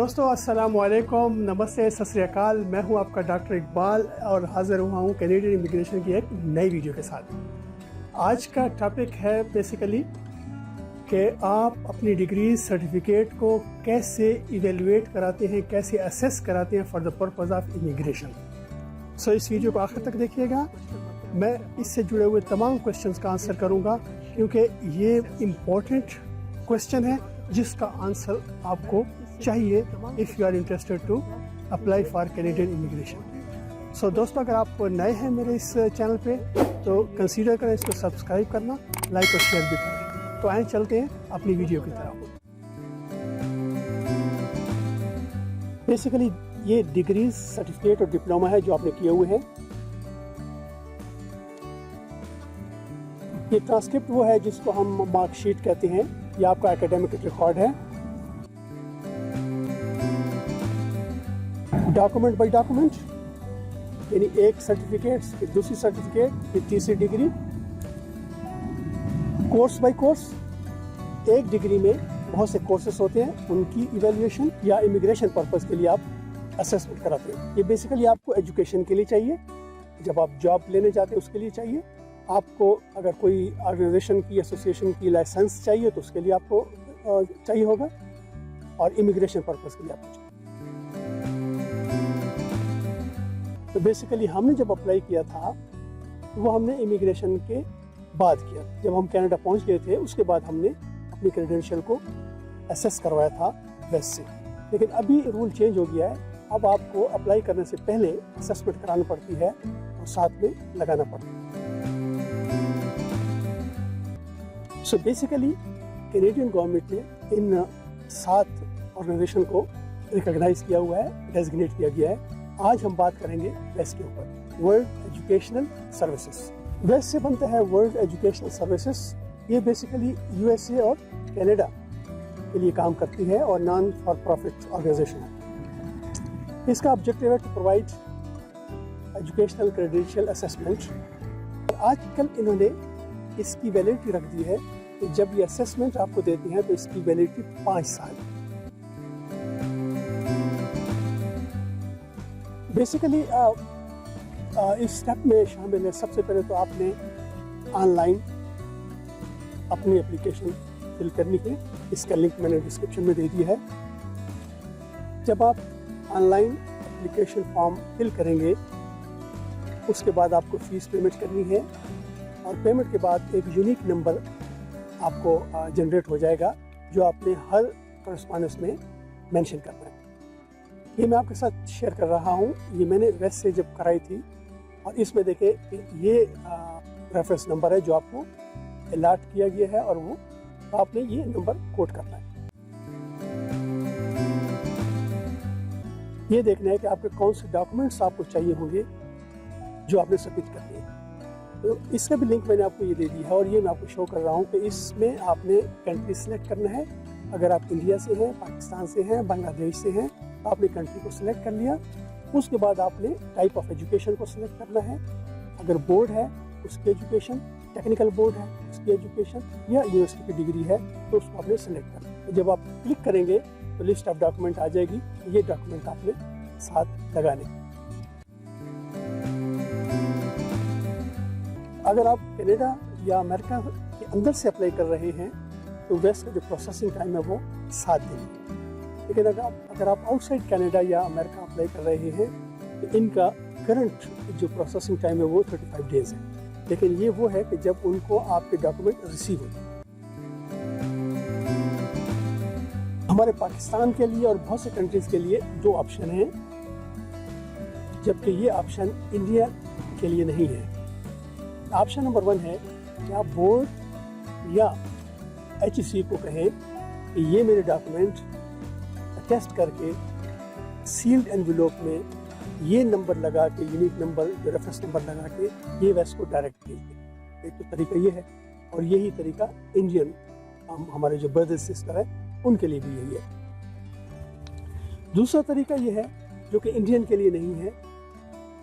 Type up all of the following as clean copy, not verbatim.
दोस्तों अस्सलाम वालेकुम, नमस्ते, सत श्री अकाल। मैं हूं आपका डॉक्टर इकबाल और हाज़िर हुआ हूं कैनेडियन इमिग्रेशन की एक नई वीडियो के साथ। आज का टॉपिक है बेसिकली कि आप अपनी डिग्री सर्टिफिकेट को कैसे इवेलुएट कराते हैं, कैसे असेस कराते हैं for the purpose of immigration. So इस वीडियो को आखिर तक देखिएगा। मैं इससे जुड़े हुए तमाम क्वेश्चंस का आंसर करूंगा क्योंकि ये इम्पोर्टेंट क्वेश्चन है जिसका आंसर आपको चाहिए if you are interested to apply for Canadian immigration. So दोस्तों, अगर आप नए हैं मेरे इस चैनल पे तो कंसीडर करें इसको सब्सक्राइब करना, लाइक और शेयर भी करें। तो आए चलते हैं अपनी वीडियो की तरफ। बेसिकली ये डिग्रीज, सर्टिफिकेट और डिप्लोमा है जो आपने किए हुए हैं। ये ट्रांसक्रिप्ट वो है जिसको हम मार्कशीट कहते हैं, ये आपका एकेडमिक रिकॉर्ड है। डॉक्यूमेंट बाय डॉक्यूमेंट, यानी एक सर्टिफिकेट, फिर दूसरी सर्टिफिकेट, फिर तीसरी डिग्री। कोर्स बाय कोर्स, एक डिग्री में बहुत से कोर्सेस होते हैं, उनकी इवैल्यूएशन या इमिग्रेशन पर्पस के लिए आप असेसमेंट कराते हैं। ये बेसिकली आपको एजुकेशन के लिए चाहिए, जब आप जॉब लेने जाते हैं उसके लिए चाहिए। आपको अगर कोई ऑर्गेनाइजेशन की, एसोसिएशन की लाइसेंस चाहिए तो उसके लिए आपको चाहिए होगा, और इमिग्रेशन पर्पस के लिए आपको चाहिए। तो बेसिकली हमने जब अप्लाई किया था वो हमने इमिग्रेशन के बाद किया। जब हम कनाडा पहुंच गए थे उसके बाद हमने अपनी क्रेडेंशियल को असेस करवाया था वेस्ट से। लेकिन अभी रूल चेंज हो गया है, अब आपको अप्लाई करने से पहले असेसमेंट करानी पड़ती है और साथ में लगाना पड़ता है। सो बेसिकली कैनेडियन गवर्नमेंट ने इन 7 ऑर्गेनाइजेशन को रिकॉग्नाइज किया हुआ है, डेजिग्नेट किया गया है। आज हम बात करेंगे वेस्ट के ऊपर, वर्ल्ड एजुकेशनल सर्विसेज। वेस्ट से बनता है वर्ल्ड एजुकेशनल सर्विसेज। ये बेसिकली यूएसए और कनाडा के लिए काम करती है और नॉन फॉर प्रॉफिट ऑर्गेनाइजेशन है। इसका ऑब्जेक्टिव है to provide educational credential assessment. आजकल इन्होंने इसकी वैलिडिटी रख दी है कि जब ये असेसमेंट आपको देते हैं तो इसकी वैलिडिटी 5 साल। बेसिकली इस स्टेप में शामिल है, सबसे पहले तो आपने ऑनलाइन अपनी एप्लीकेशन फिल करनी है। इसका लिंक मैंने डिस्क्रिप्शन में दे दिया है। जब आप ऑनलाइन एप्लीकेशन फॉर्म फिल करेंगे उसके बाद आपको फीस पेमेंट करनी है, और पेमेंट के बाद एक यूनिक नंबर आपको जनरेट हो जाएगा जो आपने हर कॉरेस्पॉन्डेंस में मेंशन करना है। ये मैं आपके साथ शेयर कर रहा हूँ। ये मैंने वेस्ट से जब कराई थी, और इसमें देखे ये रेफरेंस नंबर है जो आपको अलॉट किया गया है, और वो आपने ये नंबर कोट करना है। ये देखना है कि आपके कौन से डॉक्यूमेंट्स आपको चाहिए होंगे जो आपने सबमिट करने हैं। तो इसका भी लिंक मैंने आपको ये दे दी है, और ये मैं आपको शो कर रहा हूँ कि इसमें आपने कंट्री सेलेक्ट करना है। अगर आप इंडिया से हैं, पाकिस्तान से हैं, बांग्लादेश से हैं, आपने कंट्री को सिलेक्ट कर लिया। उसके बाद आपने टाइप ऑफ एजुकेशन को सिलेक्ट करना है। अगर बोर्ड है उसकी एजुकेशन, टेक्निकल बोर्ड है उसकी एजुकेशन, या यूनिवर्सिटी की डिग्री है तो उसको आपने सिलेक्ट करना है। जब आप क्लिक करेंगे तो लिस्ट ऑफ डॉक्यूमेंट आ जाएगी। ये डॉक्यूमेंट आपने साथ लगाने। अगर आप कनाडा या अमेरिका के अंदर से अप्लाई कर रहे हैं तो वेस्ट का जो प्रोसेसिंग टाइम है वो 7 दिन है। लेकिन अगर आप आउटसाइड कनाडा या अमेरिका अप्लाई कर रहे हैं तो इनका करंट जो प्रोसेसिंग टाइम है वो 35 डेज है। लेकिन ये वो है कि जब उनको आपके डॉक्यूमेंट रिसीव हो। हमारे पाकिस्तान के लिए और बहुत से कंट्रीज के लिए 2 ऑप्शन हैं, जबकि ये ऑप्शन इंडिया के लिए नहीं है। ऑप्शन नंबर 1 है कि आप बोर्ड या HEC को कहें कि ये मेरे डॉक्यूमेंट टेस्ट करके सील्ड एनवेलोप में ये नंबर लगा के, यूनिक नंबर, रेफरेंस नंबर लगा के ये वेस्ट को डायरेक्ट भेज दें। एक तो तरीका ये है, और यही तरीका इंडियन हमारे जो ब्रदर सिस्टर है उनके लिए भी यही है। दूसरा तरीका ये है जो कि इंडियन के लिए नहीं है,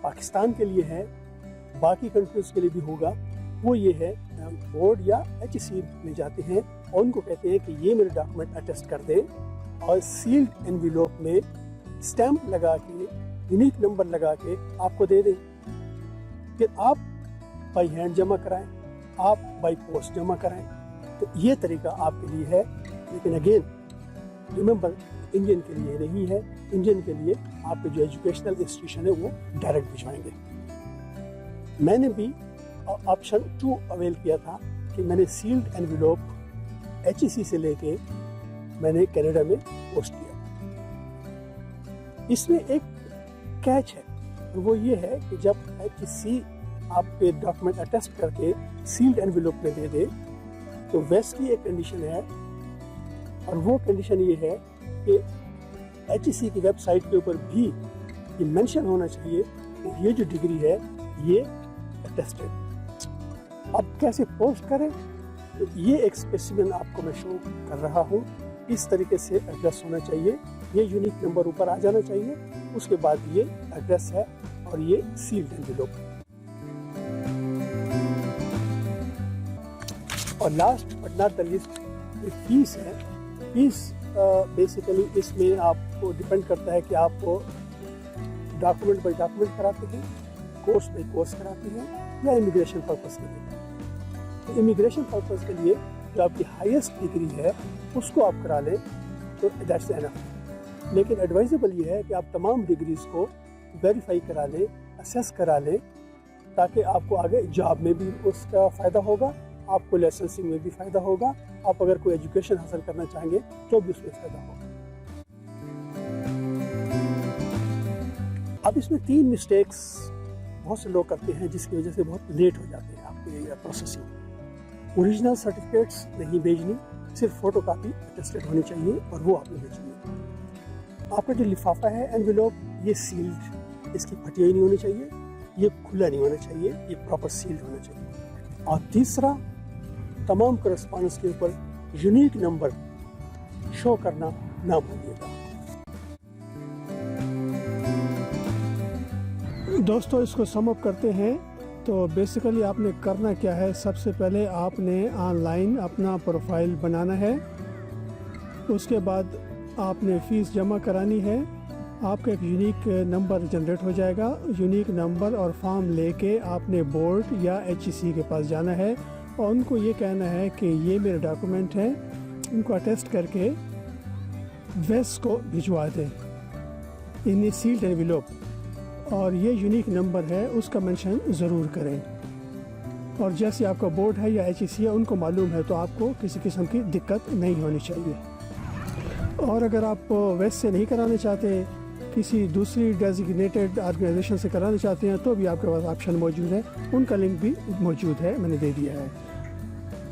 पाकिस्तान के लिए है, बाकी कंट्रीज के लिए भी होगा। वो ये है, बोर्ड या HEC में जाते हैं और उनको कहते हैं कि ये मेरे डॉक्यूमेंट अटेस्ट कर दें اور سیلڈ انویلوپ میں اسٹیمپ لگا کے یونیک نمبر لگا کے آپ کو دے دیں. پھر آپ بائی ہینڈ جمع کرائیں, آپ بائی پوسٹ جمع کرائیں. تو یہ طریقہ آپ کے لیے ہے. لیکن اگین ریممبر, انڈین کے لیے نہیں ہے. انڈین کے لیے آپ کے جو ایجوکیشنل انسٹیٹیوشن ہے وہ ڈائریکٹ بھجوائیں گے. میں نے بھی آپشن 2 اویل کیا تھا کہ میں نے سیلڈ انویلوپ HEC سے لے کے میں نے کینیڈا میں پوسٹ کیا. اس میں ایک کیچ ہے, اور وہ یہ ہے کہ جب HEC آپ کے ڈاکومنٹ اٹیسٹ کر کے سیلڈ انویلوپ میں دے دے تو ویسٹ کی ایک کنڈیشن ہے, اور وہ کنڈیشن یہ ہے کہ HEC کی ویب سائٹ کے اوپر بھی یہ مینشن ہونا چاہیے کہ یہ جو ڈگری ہے یہ اٹیسٹڈ. اب کیسے پوسٹ کریں, تو یہ ایک اسپیسیمن آپ کو میں شو کر رہا ہوں. اس طریقے سے ایڈریس ہونا چاہیے, یہ یونیک نمبر اوپر آ جانا چاہیے, اس کے بعد یہ ایڈریس ہے اور یہ سیلڈ انویلوپ. اور last but not the least یہ فیس ہے. فیس بیسیکلی اس میں آپ کو ڈپینڈ کرتا ہے کہ آپ کو ڈاکومنٹ بائی ڈاکومنٹ کراتے ہیں, کورس بائی کورس کراتے ہیں, یا امیگریشن پرپز کے لیے. تو امیگریشن پرپز کے لیے جو آپ کی ہائیسٹ ڈگری ہے اس کو آپ کرا لیں تو دیٹس انف. لیکن ایڈوائزیبل یہ ہے کہ آپ تمام ڈگریز کو ویریفائی کرا لیں, اسیس کرا لیں, تاکہ آپ کو آگے جاب میں بھی اس کا فائدہ ہوگا, آپ کو لائسنسنگ میں بھی فائدہ ہوگا, آپ اگر کوئی ایجوکیشن حاصل کرنا چاہیں گے تو بھی اس میں فائدہ ہوگا. اب اس میں 3 مسٹیکس بہت سے لوگ کرتے ہیں جس کی وجہ سے بہت لیٹ ہو جاتے ہیں آپ کے پروسیسنگ. اوریجنل سرٹیفکیٹس نہیں بھیجنی, صرف فوٹو کاپی اٹیسٹڈ ہونی چاہیے اور وہ آپ نے بھیجنی ہے. آپ کا جو لفافہ ہے انویلوپ یہ سیلڈ, اس کی پھٹیائی نہیں ہونی چاہیے, یہ کھلا نہیں ہونا چاہیے, یہ پراپر سیلڈ ہونا چاہیے. اور تیسرا, تمام کرسپونڈنس کے اوپر یونیک نمبر شو کرنا نہ بھولیے گا. دوستو اس کو سم اپ کرتے ہیں. تو بیسیکلی آپ نے کرنا کیا ہے, سب سے پہلے آپ نے آن لائن اپنا پروفائل بنانا ہے. اس کے بعد آپ نے فیس جمع کرانی ہے. آپ کا ایک یونیک نمبر جنریٹ ہو جائے گا. یونیک نمبر اور فارم لے کے آپ نے بورڈ یا HEC کے پاس جانا ہے اور ان کو یہ کہنا ہے کہ یہ میرے ڈاکومنٹ ہیں, ان کو اٹیسٹ کر کے ویسٹ کو بھجوا دیں ان سیلڈ انویلوپ, اور یہ یونیک نمبر ہے اس کا مینشن ضرور کریں. اور جیسے آپ کا بورڈ ہے یا HEC ہے ان کو معلوم ہے, تو آپ کو کسی قسم کی دقت نہیں ہونی چاہیے. اور اگر آپ ویسٹ سے نہیں کرانا چاہتے, کسی دوسری ڈیزگنیٹڈ آرگنائزیشن سے کرانا چاہتے ہیں, تو بھی آپ کے پاس آپشن موجود ہے, ان کا لنک بھی موجود ہے, میں نے دے دیا ہے.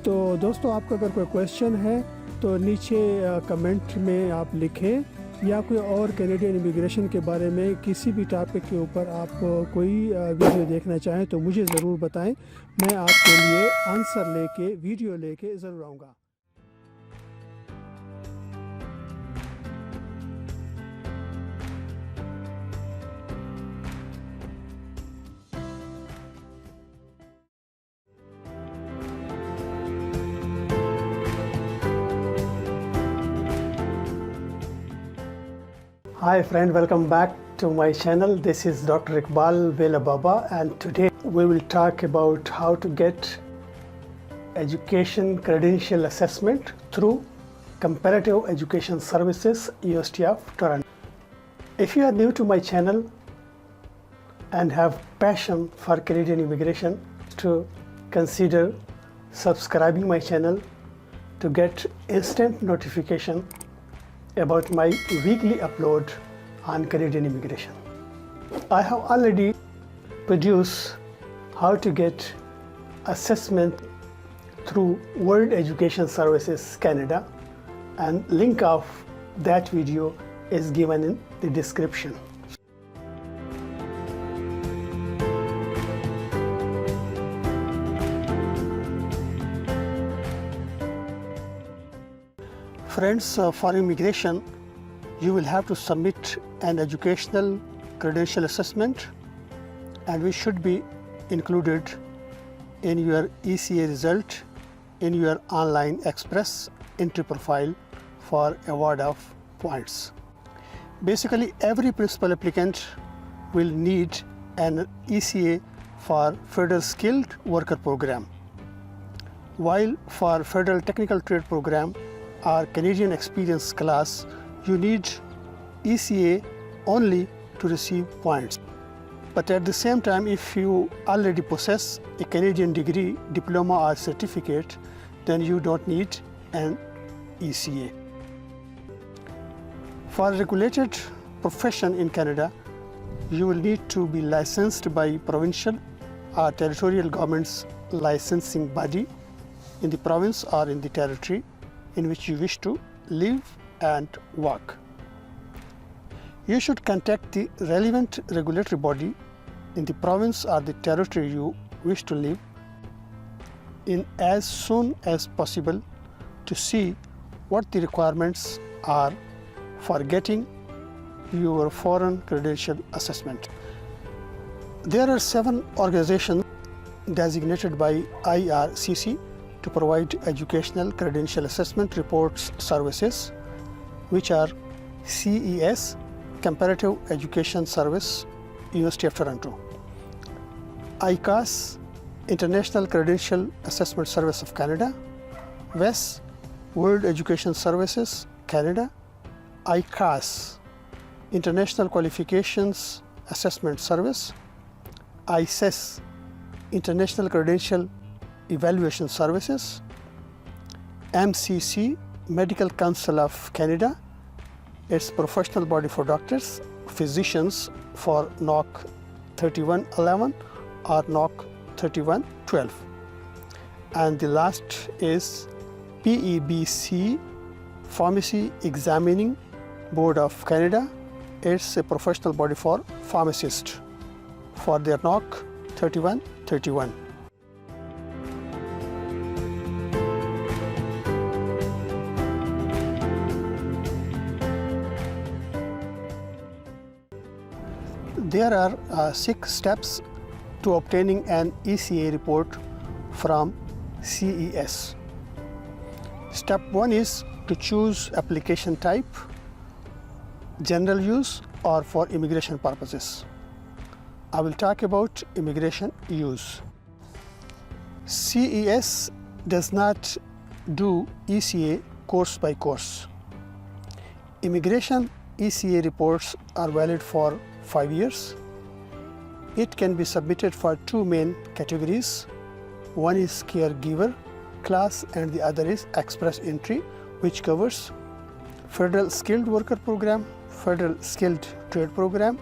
تو دوستو آپ کا اگر کوئی کویسچن ہے تو نیچے کمنٹ میں آپ لکھیں, یا کوئی اور کینیڈین امیگریشن کے بارے میں کسی بھی ٹاپک کے اوپر آپ کوئی ویڈیو دیکھنا چاہیں تو مجھے ضرور بتائیں. میں آپ کے لیے آنسر لے کے ویڈیو لے کے ضرور آؤں گا. Hi friend, welcome back to my channel. This is Dr. Iqbal Vela Baba, and today we will talk about how to get education credential assessment through Comparative Education Services, University of Toronto. If you are new to my channel and have passion for Canadian immigration, to consider subscribing my channel to get instant notification about my weekly upload on Canadian immigration. I have already produced how to get assessment through World Education Services Canada, and link of that video is given in the description. Friends, for immigration, you will have to submit an educational credential assessment, and we should be included in your ECA result in your online express entry profile for award of points. Basically, every principal applicant will need an ECA for Federal Skilled Worker Program, while for Federal Technical Trade Program or Canadian Experience class, you need ECA only to receive points. But at the same time, if you already possess a Canadian degree, diploma or certificate, then you don't need an ECA. For a regulated profession in Canada, you will need to be licensed by provincial or territorial government's licensing body in the province or in the territory in which you wish to live and work. You should contact the relevant regulatory body in the province or the territory you wish to live in as soon as possible to see what the requirements are for getting your foreign credential assessment. There are 7 organizations designated by IRCC to provide educational credential assessment reports services, which are CES, Comparative Education Service, University of Toronto; ICAS, International Credential Assessment Service of Canada; WES, World Education Services, Canada; ICAS, International Qualifications Assessment Service; ICES, International Credential Evaluation Services; MCC, Medical Council of Canada, its professional body for doctors, physicians for NOC 3111 or NOC 3112. And the last is PEBC, Pharmacy Examining Board of Canada. It's a professional body for pharmacists for their NOC 3131. There are 6 steps to obtaining an ECA report from CES. Step 1 is to choose application type, general use or for immigration purposes. I will talk about immigration use. CES does not do ECA course by course. Immigration ECA reports are valid for 5 years. It can be submitted for 2 main categories. One is caregiver class and the other is express entry, which covers Federal Skilled Worker Program, Federal Skilled Trade Program,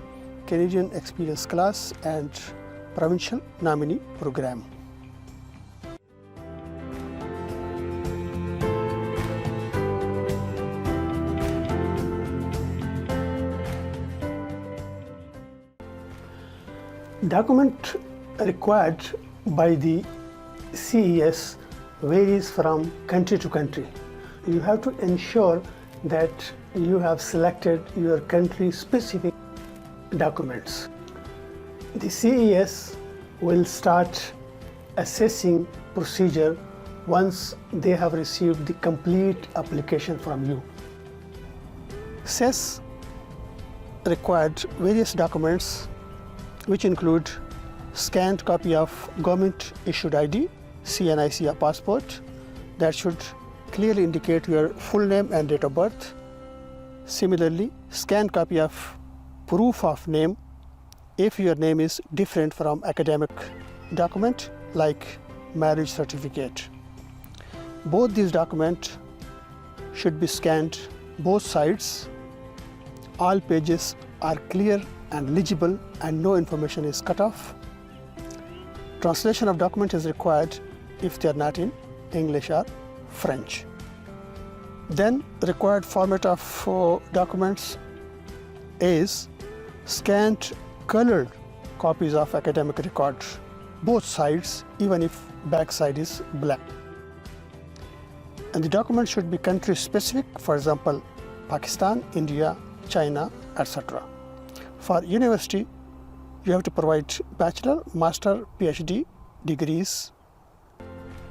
Canadian Experience class and Provincial Nominee Program. Document required by the CES varies from country to country. You have to ensure that you have selected your country-specific documents. The CES will start assessing procedure once they have received the complete application from you. CES required various documents which include scanned copy of government issued ID, CNIC or passport that should clearly indicate your full name and date of birth. Similarly, scanned copy of proof of name if your name is different from academic document like marriage certificate. Both these documents should be scanned both sides. All pages are clear and legible and no information is cut off. Translation of document is required if they are not in English or French. Then required format of documents is scanned colored copies of academic records, both sides, even if back side is black. And the document should be country specific, for example, Pakistan, India, China, etc. For university, you have to provide bachelor, master, PhD degrees,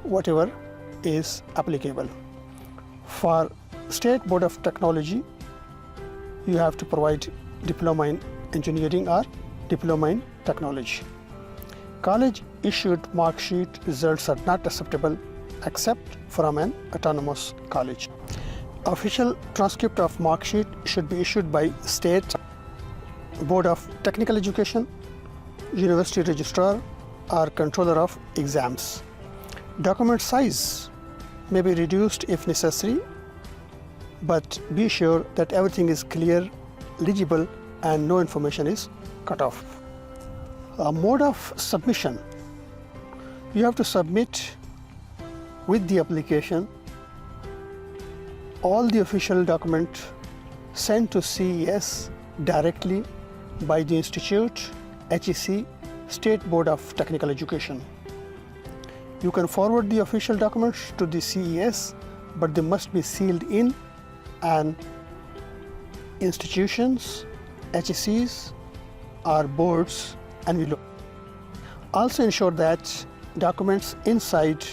whatever is applicable. For State Board of Technology, you have to provide diploma in engineering or diploma in technology. College issued mark sheet results are not acceptable except from an autonomous college. Official transcript of mark sheet should be issued by State Board of Technical Education, University Registrar, or Controller of Exams. Document size may be reduced if necessary, but be sure that everything is clear, legible, and no information is cut off. Mode of submission. You have to submit with the application all the official documents sent to CES directly by the Institute, HEC, State Board of Technical Education. You can forward the official documents to the CES, but they must be sealed in an institutions, HECs, or boards envelope. Also ensure that documents inside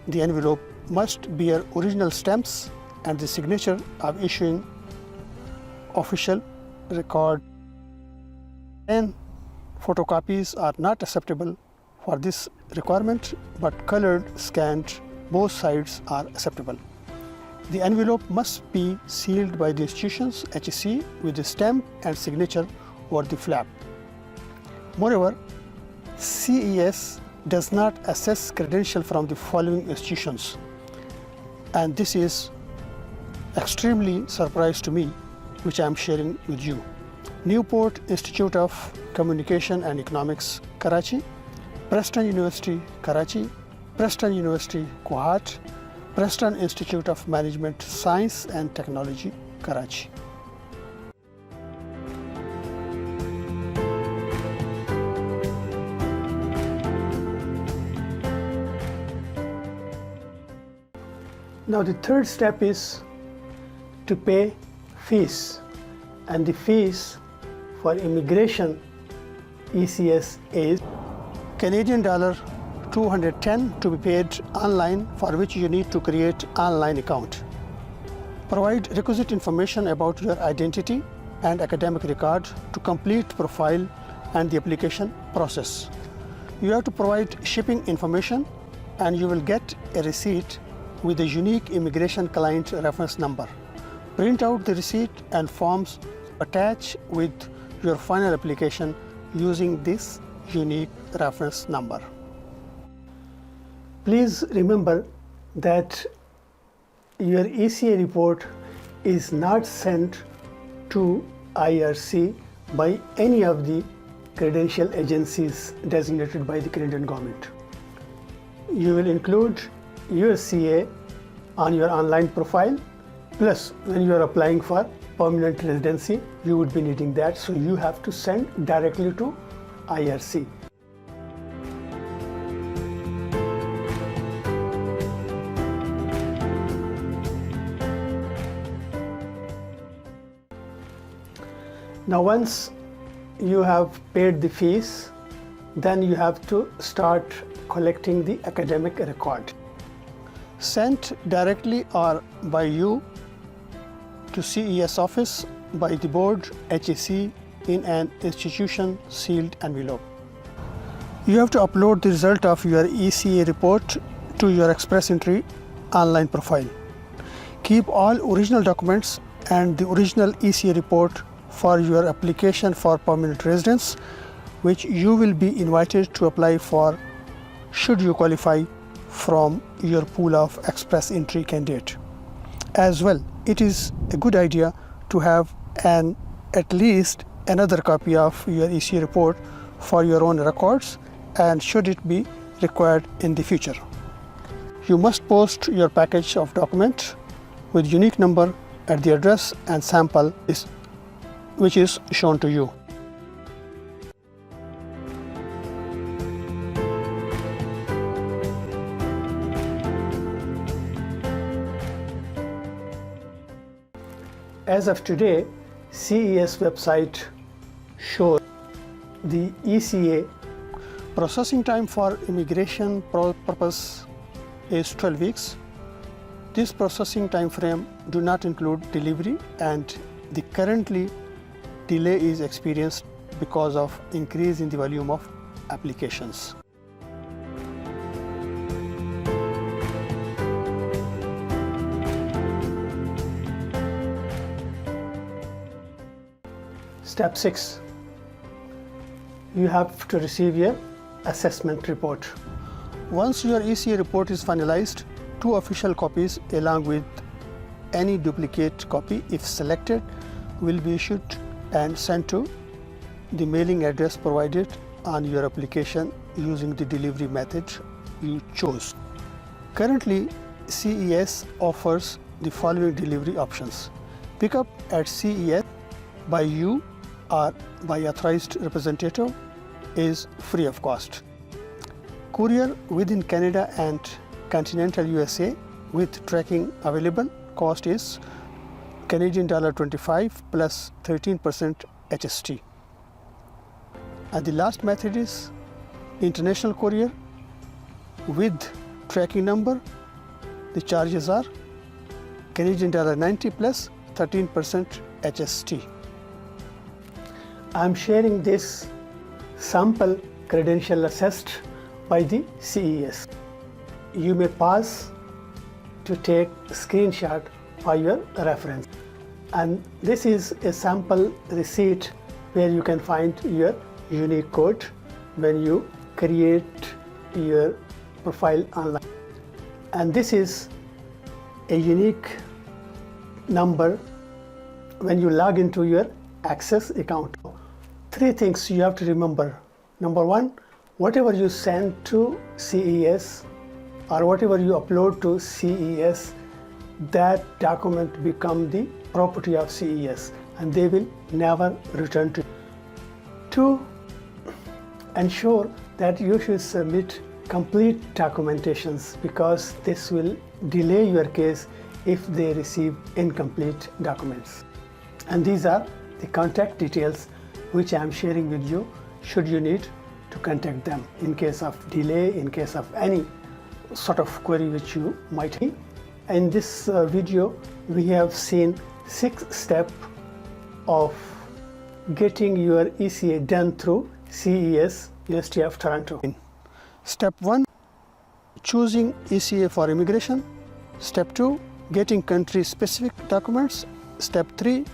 the envelope must bear original stamps and the signature of issuing official record. And photocopies are not acceptable for this requirement, but colored, scanned, both sides are acceptable. The envelope must be sealed by the institutions, HEC, with the stamp and signature over the flap. Moreover, CES does not assess credential from the following institutions, and this is extremely surprise to me, which I am sharing with you. Newport Institute of Communication and Economics, Karachi; Preston University, Karachi; Preston University, Kohat; Preston Institute of Management Science and Technology, Karachi. Now the third step is to pay fees, and the fees for immigration ECS is Canadian dollar 210 to be paid online, for which you need to create online account. Provide requisite information about your identity and academic record to complete profile and the application process. You have to provide shipping information, and you will get a receipt with a unique immigration client reference number. Print out the receipt and forms attached with your final application using this unique reference number. Please remember that your ECA report is not sent to IRC by any of the credential agencies designated by the Canadian government. You will include USCA on your online profile, plus when you are applying for permanent residency, you would be needing that, so you have to send directly to IRC. Now once you have paid the fees, then you have to start collecting the academic record. Sent directly or by you to CES office by the board, HEC, in an institution sealed envelope. You have to upload the result of your ECA report to your Express Entry online profile. Keep all original documents and the original ECA report for your application for permanent residence, which you will be invited to apply for should you qualify from your pool of Express Entry candidate. As well, it is a good idea to have at least another copy of your ECA report for your own records, and should it be required in the future. You must post your package of document with unique number at the address and sample which is shown to you. As of today, CES website shows the ECA processing time for immigration purpose is 12 weeks. This processing time frame do not include delivery and The currently delay is experienced because of increase in the volume of applications. Step 6. You have to receive your assessment report. Once your ECA report is finalized, 2 official copies along with any duplicate copy, if selected, will be issued and sent to the mailing address provided on your application using the delivery method you chose. Currently, CES offers the following delivery options. Pickup at CES by you or by authorized representative is free of cost. Courier within Canada and continental USA with tracking available, cost is Canadian $25 plus 13% HST. And the last method is international courier with tracking number. The charges are Canadian $90 plus 13% HST. I am sharing this sample credential assessed by the CES. You may pause to take screenshot for your reference. And this is a sample receipt where you can find your unique code when you create your profile online. And this is a unique number when you log into your Access account. 3 things you have to remember. Number 1, whatever you send to CES or whatever you upload to CES, that document become the property of CES and they will never return to you. 2, ensure that you should submit complete documentations because this will delay your case if they receive incomplete documents. And these are the contact details which I am sharing with you should you need to contact them in case of delay, in case of any sort of query which you might need. In this video, we have seen 6 steps of getting your ECA done through CES, University of Toronto. Step 1, choosing ECA for immigration. Step 2, getting country-specific documents. Step 3,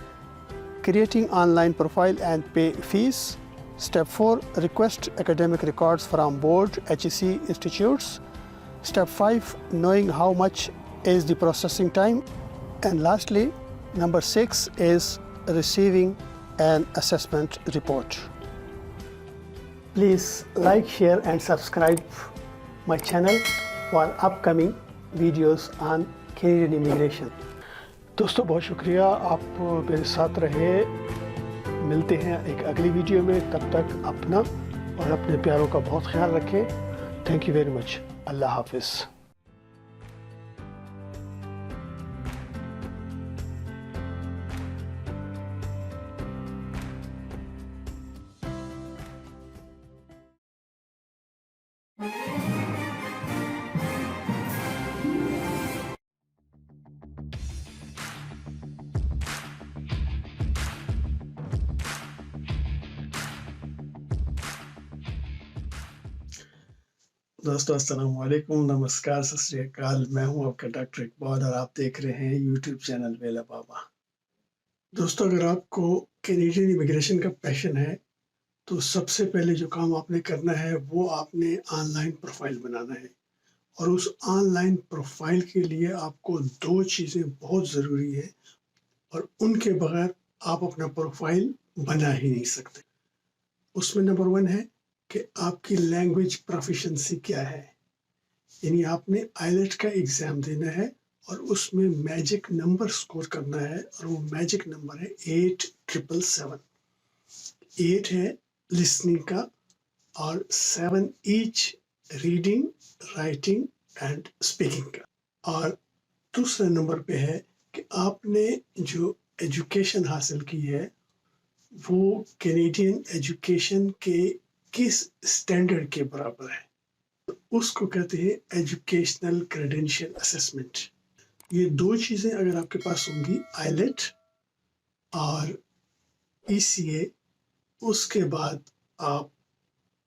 creating online profile and pay fees. Step 4, request academic records from board HEC institutes. Step 5, knowing how much is the processing time. And lastly, number 6 is receiving an assessment report. Please like, share and subscribe my channel for upcoming videos on Canadian immigration. दोस्तों बहुत शुक्रिया आप मेरे साथ रहे। मिलते हैं एक अगली वीडियो में, तब तक अपना और अपने प्यारों का बहुत ख्याल रखें। Thank you very much. अल्लाह हाफिज़। दोस्तों अस्सलाम वालेकुम, नमस्कार, सत श्री अकाल। मैं हूं आपका डॉक्टर इकबाल और आप देख रहे हैं यूट्यूब चैनल वेला बाबा। दोस्तों अगर आपको कैनेडियन इमिग्रेशन का पैशन है तो सबसे पहले जो काम आपने करना है वो आपने ऑनलाइन प्रोफाइल बनाना है। और उस ऑनलाइन प्रोफाइल के लिए आपको 2 चीज़ें बहुत ज़रूरी है और उनके बगैर आप अपना प्रोफाइल बना ही नहीं सकते। उसमें नंबर 1 है कि आपकी लैंग्वेज प्रोफिशिएंसी क्या है, यानी आपने आईलेट का एग्ज़ाम देना है और उसमें मैजिक नंबर स्कोर करना है और वो मैजिक नंबर है 8777। 8 है लिसनिंग का और 7 each reading, writing and speaking का। और दूसरे नंबर पे है कि आपने जो एजुकेशन हासिल की है वो कैनेडियन एजुकेशन के किस स्टैंडर्ड के बराबर है, तो उसको कहते हैं एजुकेशनल क्रेडेंशियल असेसमेंट। ये 2 चीज़ें अगर आपके पास होंगी, आईलेट اور ECA اس کے بعد آپ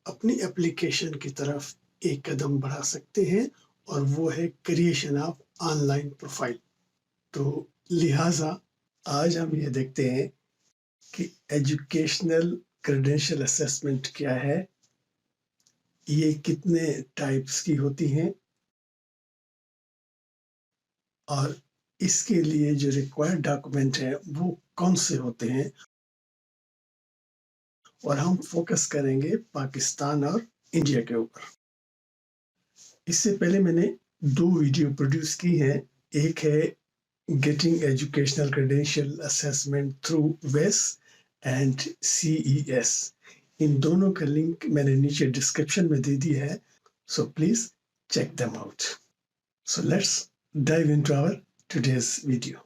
اپنی اپلیکیشن کی طرف ایک قدم بڑھا سکتے ہیں اور وہ ہے creation of on line profile. تو لہٰذا آج ہم یہ دیکھتے ہیں کہ ایجوکیشنل کریڈینشیل اسیسمنٹ کیا ہے، یہ کتنے ٹائپس کی ہوتی ہیں، اور اس کے لیے جو ریکوائرڈ ڈاکومنٹ ہیں وہ کون سے ہوتے ہیں، اور ہم فوکس کریں گے پاکستان اور انڈیا کے اوپر. اس سے پہلے میں نے 2 ویڈیو پروڈیوس کی ہیں. ایک ہے getting educational credential assessment through ویس اینڈ CES. ان دونوں کا لنک میں نے نیچے ڈسکرپشن میں دے دی ہے، so please check them out. So let's dive into our today's video.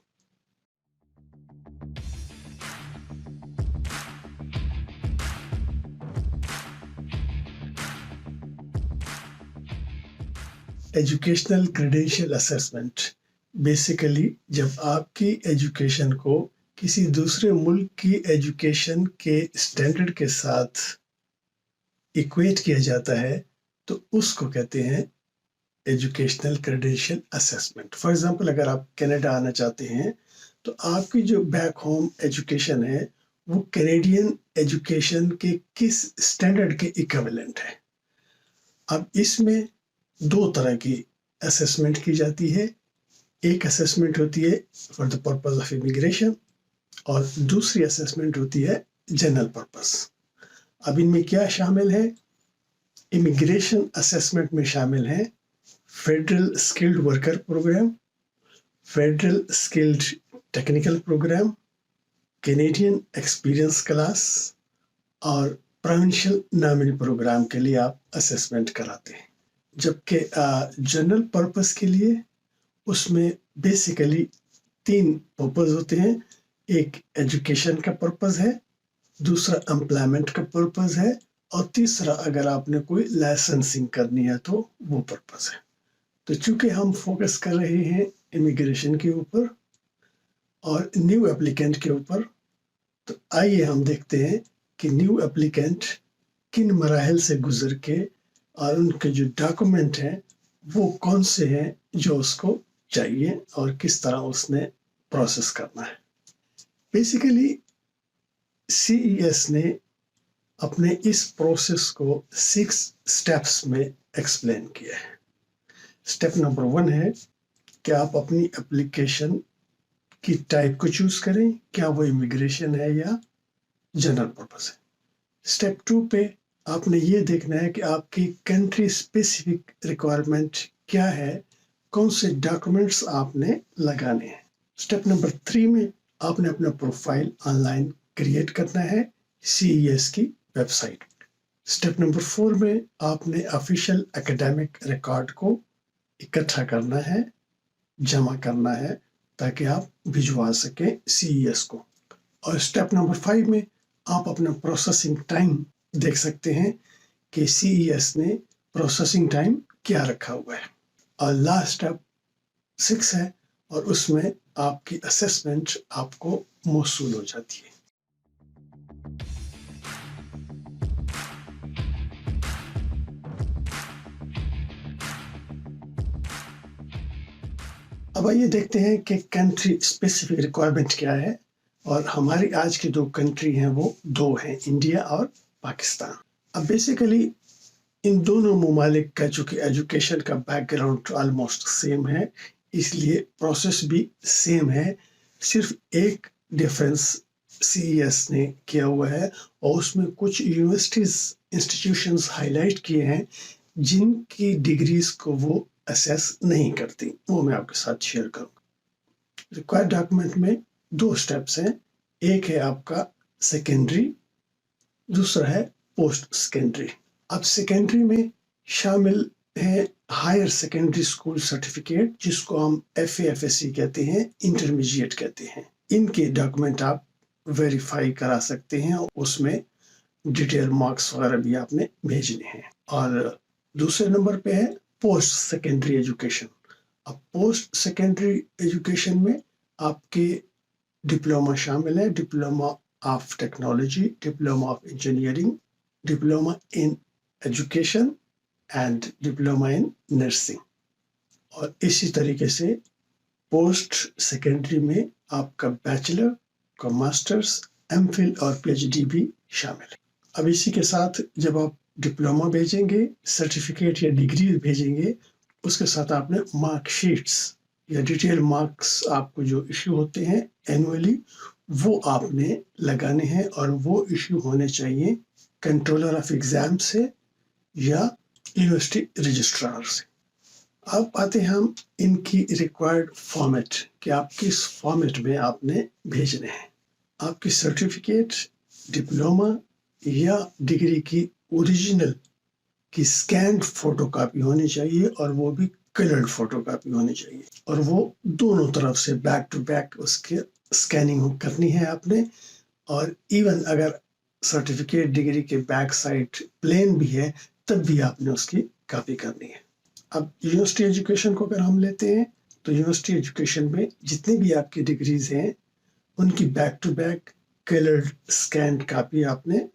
Educational credential assessment basically جب آپ کی ایجوکیشن کو کسی دوسرے ملک کی ایجوکیشن کے اسٹینڈرڈ کے ساتھ ایکویٹ کیا جاتا ہے تو اس کو کہتے ہیں educational credential assessment. For example اگر آپ کینیڈا آنا چاہتے ہیں تو آپ کی جو بیک ہوم ایجوکیشن ہے وہ کینیڈین ایجوکیشن کے کس اسٹینڈرڈ کے ایکویلنٹ ہے. اب اس میں 2 طرح کی اسیسمنٹ کی جاتی ہے. ایک اسیسمنٹ ہوتی ہے for the purpose of immigration اور دوسری اسیسمنٹ ہوتی ہے جنرل پرپز. اب ان میں کیا شامل ہے؟ امیگریشن اسیسمنٹ میں شامل ہیں federal skilled worker programme, federal skilled technical programme, Canadian experience class اور پروونشل نامل پروگرام کے لیے آپ اسیسمنٹ کراتے ہیں. جبکہ جنرل پرپز کے لیے اس میں بیسیکلی 3 پرپز ہوتے ہیں. ایک ایجوکیشن کا پرپز ہے، دوسرا امپلائمنٹ کا پرپز ہے، اور تیسرا اگر آپ نے کوئی لائسنسنگ کرنی ہے تو وہ پرپز ہے. تو چونکہ ہم فوکس کر رہے ہیں امیگریشن کے اوپر اور نیو اپلیکینٹ کے اوپر، تو آئیے ہم دیکھتے ہیں کہ نیو اپلیکینٹ کن مراحل سے گزر کے اور ان کے جو ڈاکومنٹ ہیں وہ کون سے ہیں جو اس کو چاہیے اور کس طرح اس نے پروسیس کرنا ہے. بیسیکلی CES نے اپنے اس پروسیس کو 6 سٹیپس میں ایکسپلین کیا ہے. سٹیپ نمبر 1 ہے کہ آپ اپنی اپلیکیشن کی ٹائپ کو چوز کریں، کیا وہ امیگریشن ہے یا جنرل پرپز ہے. سٹیپ 2 پہ آپ نے یہ دیکھنا ہے کہ آپ کی کنٹری اسپیسیفک ریکوائرمنٹ کیا ہے، کون سے ڈاکومنٹس آپ نے لگانے ہیں. سٹیپ نمبر 3 میں آپ نے اپنا پروفائل آن لائن کریٹ کرنا ہے CES کی ویب سائٹ. سٹیپ نمبر 4 میں آپ نے آفیشیل اکیڈیمک ریکارڈ کو اکٹھا کرنا ہے، جمع کرنا ہے تاکہ آپ بھجوا سکیں CES کو. اور سٹیپ نمبر 5 میں آپ اپنا پروسیسنگ ٹائم دیکھ سکتے ہیں کہ CES نے پروسیسنگ ٹائم کیا رکھا ہوا ہے. اور لاسٹ سٹیپ 6 ہے اور اس میں آپ کی اسیسمنٹ آپ کو موصول ہو جاتی ہے. اب آئیے دیکھتے ہیں کہ کنٹری اسپیسیفک ریکوائرمنٹ کیا ہے. اور ہماری آج کی 2 کنٹری ہیں وہ 2 ہیں، انڈیا اور پاکستان. اب بیسیکلی ان دونوں ممالک کا چونکہ ایجوکیشن کا بیک گراؤنڈ آلموسٹ سیم ہے، اس لیے پروسیس بھی سیم ہے. صرف ایک ڈفرینس CES نے کیا ہوا ہے اور اس میں کچھ یونیورسٹیز انسٹیٹیوشنز ہائی لائٹ کیے ہیں جن کی ڈگریز کو وہ اسیس نہیں کرتی. وہ میں آپ کے ساتھ شیئر کروں. ریکوائرڈ ڈاکومنٹ میں 2 سٹیپس ہیں. ایک ہے آپ کا سیکنڈری، دوسرا ہے پوسٹ سیکنڈری. اب سیکنڈری میں شامل ہے ہائر سیکنڈری اسکول سرٹیفکیٹ، جس کو ہم FAFSC کہتے ہیں، انٹرمیڈیٹ کہتے ہیں. ان کے ڈاکومنٹ آپ ویریفائی کرا سکتے ہیں، اس میں ڈیٹیل مارکس وغیرہ بھی آپ نے بھیجنے ہیں. اور دوسرے نمبر پہ ہے پوسٹ سیکنڈری ایجوکیشن. اب پوسٹ سیکنڈری ایجوکیشن میں آپ کے डिप्लोमा शामिल है, diploma of technology, diploma of engineering, diploma in education and diploma in nursing. और इसी तरीके से पोस्ट सेकेंडरी में आपका बैचलर का मास्टर्स, एमफिल और पीएचडी भी शामिल है। अब इसी के साथ जब आप डिप्लोमा भेजेंगे, सर्टिफिकेट या डिग्री भेजेंगे, उसके साथ आपने मार्कशीट्स या डिटेल मार्क्स आपको जो इश्यू होते हैं एनुअली, वो आपने लगाने हैं और वो इश्यू होने चाहिए कंट्रोलर ऑफ एग्जाम से या यूनिवर्सिटी रजिस्ट्रार से। अब आते हैं हम इनकी रिक्वायर्ड फॉर्मेट कि आप किस फॉर्मेट में आपने भेजने हैं। आपकी सर्टिफिकेट, डिप्लोमा या डिग्री की ओरिजिनल की स्कैन्ड फोटोकॉपी होनी चाहिए और वो भी कलर्ड फोटोकॉपी होनी चाहिए, और वो दोनों तरफ से बैक टू बैक उसके स्कैनिंग करनी है आपने। और इवन अगर सर्टिफिकेट डिग्री के बैक साइड प्लेन भी है तब भी आपने उसकी कॉपी करनी है। अब यूनिवर्सिटी एजुकेशन को अगर हम लेते हैं तो यूनिवर्सिटी एजुकेशन में जितनी भी आपकी डिग्रीज हैं उनकी back to back coloured scanned copy आपने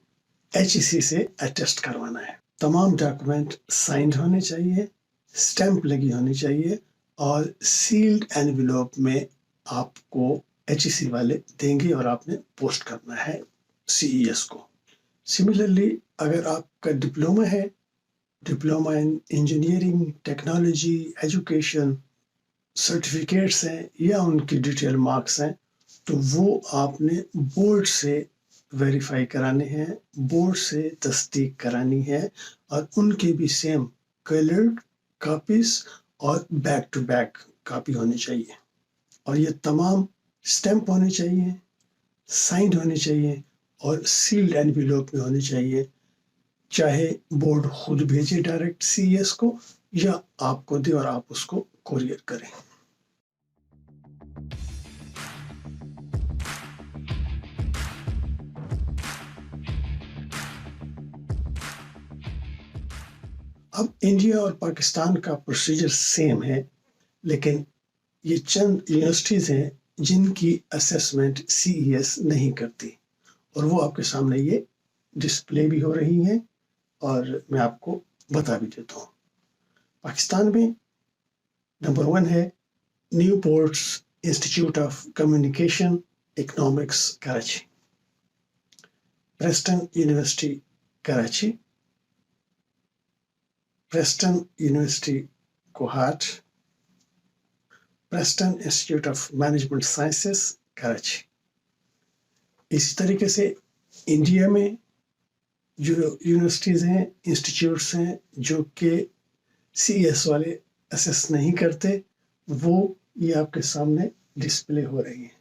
HEC से अटेस्ट करवाना है। तमाम डॉक्यूमेंट साइंड होने चाहिए, स्टैंप लगी होनी चाहिए और सील्ड एनवेलप में आपको HEC वाले देंगे और आपने पोस्ट करना है CES को। सिमिलरली अगर आपका डिप्लोमा है, diploma in engineering, technology, education, certificates हैं या उनकी डिटेल मार्क्स हैं, तो वो आपने बोर्ड से वेरीफाई कराने हैं, बोर्ड से तस्दीक करानी है और उनके भी सेम कलर्ड कॉपीज और बैक टू बैक कॉपी होनी चाहिए। और ये तमाम स्टैंप होनी चाहिए, साइंड होनी चाहिए और सील्ड एनवेलप में होनी चाहिए, चाहे बोर्ड खुद भेजे डायरेक्ट CES को या आपको दे और आप उसको कोरियर करें। अब इंडिया और पाकिस्तान का प्रोसीजर सेम है, लेकिन ये चंद यूनिवर्सिटीज़ हैं जिनकी असेसमेंट CES नहीं करती, और वो आपके सामने ये डिस्प्ले भी हो रही हैं और मैं आपको बता भी देता हूँ। पाकिस्तान में नंबर 1 है Newport institute of communication economics Karachi, Preston university Karachi, Preston university Kohat, Preston institute of management sciences Karachi. इसी तरीके से इंडिया में जो यूनिवर्सिटीज़ हैं, इंस्टीट्यूट्स हैं जो कि CES वाले असेस नहीं करते, वो ये आपके सामने डिस्प्ले हो रही हैं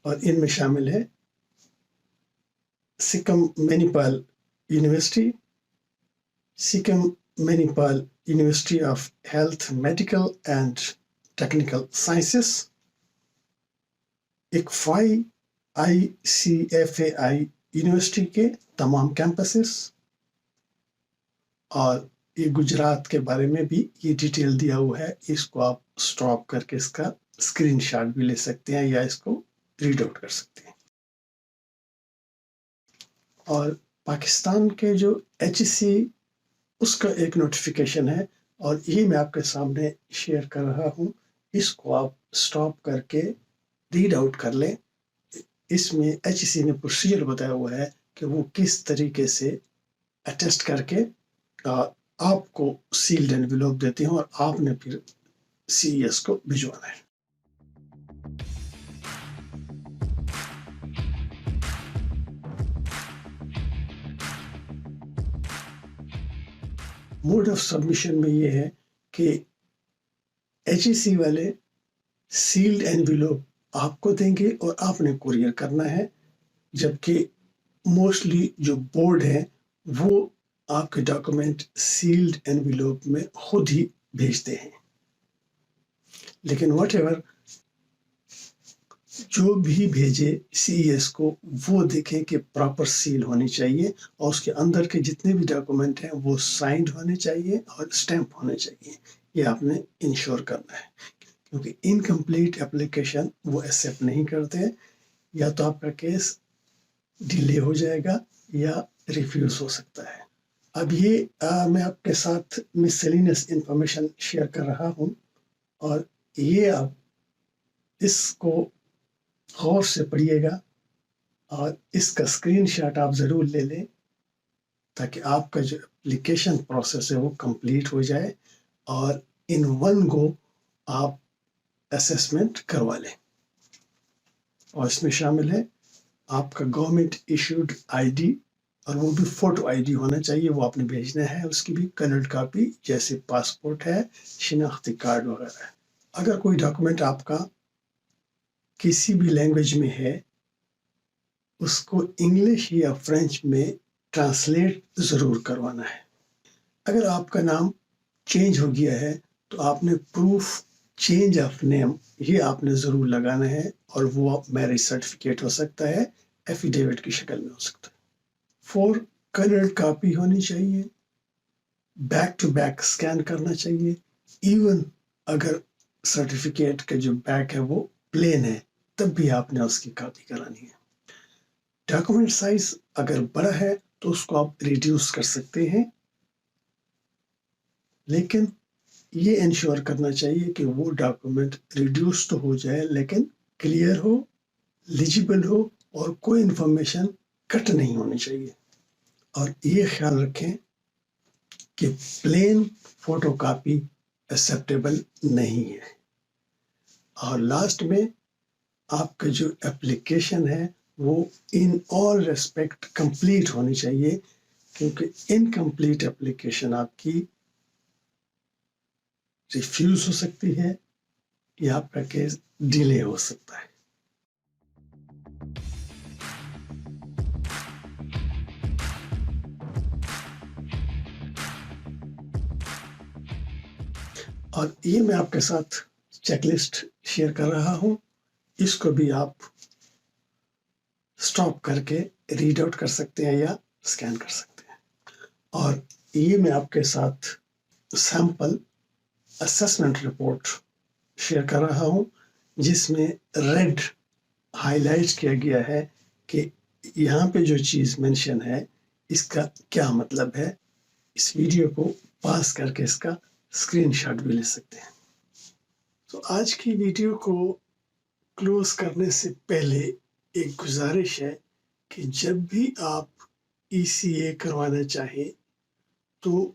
और इनमें शामिल है Sikkim Manipal university, Sikkim Manipal university of health, medical and technical sciences, ICFAI ICFAI university के तमाम कैंपसेस, और ये गुजरात के बारे में भी ये डिटेल दिया हुआ है, इसको आप स्टॉप करके इसका स्क्रीनशॉट भी ले सकते हैं या इसको रीड आउट कर सकते हैं। और पाकिस्तान के जो HEC उसका एक नोटिफिकेशन है और ये मैं आपके सामने शेयर कर रहा हूँ, इसको आप स्टॉप करके रीड आउट कर लें। इसमें HEC ने प्रोसीजर बताया हुआ है कि वो किस तरीके से अटेस्ट करके आपको सील्ड एनवेलप देते हैं और आपने फिर CES को भिजवाना है। मोड ऑफ सबमिशन में ये है कि HEC वाले सील्ड एनवेलप आपको देंगे और आपने कुरियर करना है, जबकि मोस्टली जो बोर्ड है वो आपके डॉक्यूमेंट सील्ड एनवेलप में खुद ही भेजते हैं। लेकिन व्हाटएवर जो भी भेजे CES को, वो देखें कि प्रॉपर सील होनी चाहिए और उसके अंदर के जितने भी डॉक्यूमेंट हैं वो साइंड होने चाहिए और स्टैंप होने चाहिए। ये आपने इंश्योर करना है। کیونکہ انکمپلیٹ اپلیکیشن وہ ایکسیپٹ نہیں کرتے ہیں، یا تو آپ کا کیس ڈیلے ہو جائے گا یا ریفیوز ہو سکتا ہے۔ اب یہ میں آپ کے ساتھ مسلینس انفارمیشن شیئر کر رہا ہوں، اور یہ آپ اس کو غور سے پڑھیے گا اور اس کا اسکرین شاٹ آپ ضرور لے لیں تاکہ آپ کا جو اپلیکیشن پروسیس ہے وہ کمپلیٹ ہو جائے اور ان ون گو آپ اسیسمنٹ کروا لیں۔ اور اس میں شامل ہے آپ کا گورنمنٹ ایشوڈ آئی ڈی، اور وہ بھی فوٹو آئی ڈی ہونا چاہیے، وہ آپ نے بھیجنا ہے، اس کی بھی کلرڈ کاپی جیسے پاسپورٹ ہے، شناختی کارڈ وغیرہ ہے۔ اگر کوئی ڈاکومنٹ آپ کا کسی بھی لینگویج میں ہے، اس کو انگلش یا فرینچ میں ٹرانسلیٹ ضرور کروانا ہے۔ اگر آپ کا نام چینج ہو گیا ہے تو آپ نے پروف چینج آف نیم یہ آپ نے ضرور لگانا ہے، اور وہ میرج سرٹیفکیٹ ہو سکتا ہے، ایفیڈیوٹ کی شکل میں ہو سکتا ہے۔ 4 کلرڈ کاپی ہونی چاہیے، بیک ٹو بیک اسکین کرنا چاہیے، ایون اگر سرٹیفکیٹ کا جو بیک ہے وہ پلین ہے تب بھی آپ نے اس کی کاپی کرانی ہے۔ ڈاکومنٹ سائز اگر بڑا ہے تو اس کو آپ ریڈیوس کر سکتے ہیں، لیکن یہ انشور کرنا چاہیے کہ وہ ڈاکومنٹ ریڈیوس تو ہو جائے لیکن کلیئر ہو، لیجیبل ہو، اور کوئی انفارمیشن کٹ نہیں ہونی چاہیے۔ اور یہ خیال رکھیں کہ پلین فوٹو کاپی ایکسیپٹیبل نہیں ہے۔ اور لاسٹ میں آپ کا جو اپلیکیشن ہے وہ ان آل ریسپیکٹ کمپلیٹ ہونی چاہیے، کیونکہ انکمپلیٹ اپلیکیشن آپ کی ریفیوز ہو سکتی ہے یا آپ کا کیس ڈیلے ہو سکتا ہے۔ اور یہ میں آپ کے ساتھ چیک لسٹ شیئر کر رہا ہوں، اس کو بھی آپ سٹاپ کر کے ریڈ آؤٹ کر سکتے ہیں یا اسکین کر سکتے ہیں۔ اور یہ میں آپ کے ساتھ سیمپل اسسمنٹ رپورٹ شیئر کر رہا ہوں، جس میں ریڈ ہائی لائٹ کیا گیا ہے کہ یہاں پہ جو چیز مینشن ہے اس کا کیا مطلب ہے۔ اس ویڈیو کو پاس کر کے اس کا اسکرین شاٹ بھی لے سکتے ہیں۔ تو آج کی ویڈیو کو کلوز کرنے سے پہلے ایک گزارش ہے کہ جب بھی آپ ECA کروانا چاہیں تو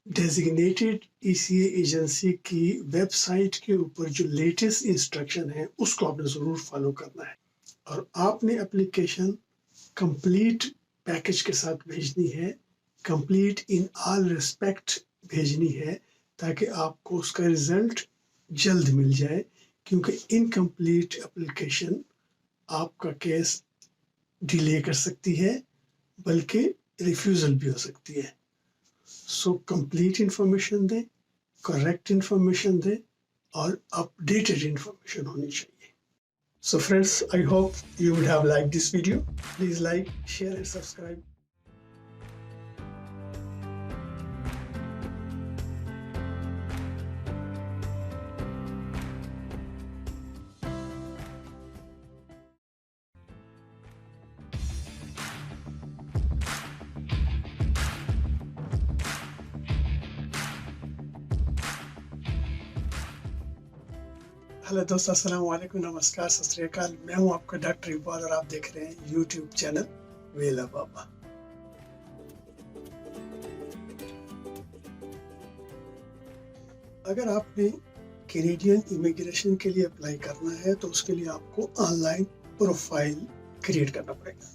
ڈیزگنیٹڈ ECA ایجنسی کی ویب سائٹ کے اوپر جو لیٹسٹ انسٹرکشن ہے اس کو آپ نے ضرور فالو کرنا ہے، اور آپ نے اپلیکیشن کمپلیٹ پیکج کے ساتھ بھیجنی ہے، کمپلیٹ ان آل ریسپیکٹ بھیجنی ہے، تاکہ آپ کو اس کا رزلٹ جلد مل جائے، کیونکہ انکمپلیٹ اپلیکیشن آپ کا کیس ڈیلے کر سکتی ہے بلکہ ریفیوزل بھی ہو سکتی ہے۔ سو کمپلیٹ انفارمیشن دیں، کریکٹ انفارمیشن دیں، اور اپڈیٹڈ انفارمیشن ہونی چاہیے۔ So friends, I hope you would have liked this video. Please like, share and subscribe. Hello دوستو، السلام علیکم، نمسکار، ست سری اکال۔ میں ہوں آپ کا ڈاکٹر اقبال، اور آپ دیکھ رہے ہیں یوٹیوب چینل ویلا بابا۔ اگر آپ نے کینیڈین امیگریشن کے لیے اپلائی کرنا ہے تو اس کے لیے آپ کو آن لائن پروفائل کریٹ کرنا پڑے گا۔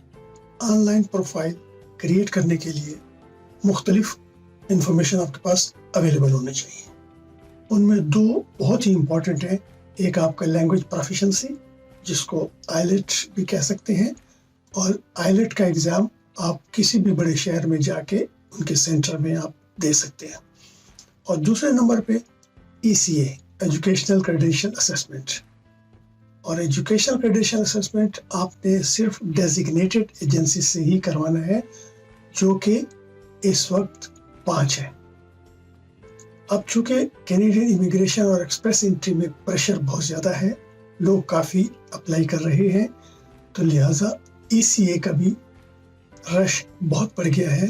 آن لائن پروفائل کریٹ کرنے کے لیے مختلف انفارمیشن آپ کے پاس اویلیبل ہونے چاہیے۔ ان میں 2 بہت ہی امپورٹنٹ ہیں۔ ایک آپ کا لینگویج پروفیشنسی، جس کو آئیلیٹ بھی کہہ سکتے ہیں، اور آئیلیٹ کا ایگزام آپ کسی بھی بڑے شہر میں جا کے ان کے سینٹر میں آپ دے سکتے ہیں۔ اور دوسرے نمبر پہ ECA، ایجوکیشنل کریڈینشل اسسمنٹ۔ اور ایجوکیشنل کریڈینشل اسسمنٹ آپ نے صرف ڈیزگنیٹڈ ایجنسی سے ہی کروانا ہے، جو کہ اس وقت 5 ہے۔ اب چونکہ کینیڈین امیگریشن اور ایکسپریس انٹری میں پریشر بہت زیادہ ہے، لوگ کافی اپلائی کر رہے ہیں، تو لہٰذا ECA کا بھی رش بہت بڑھ گیا ہے.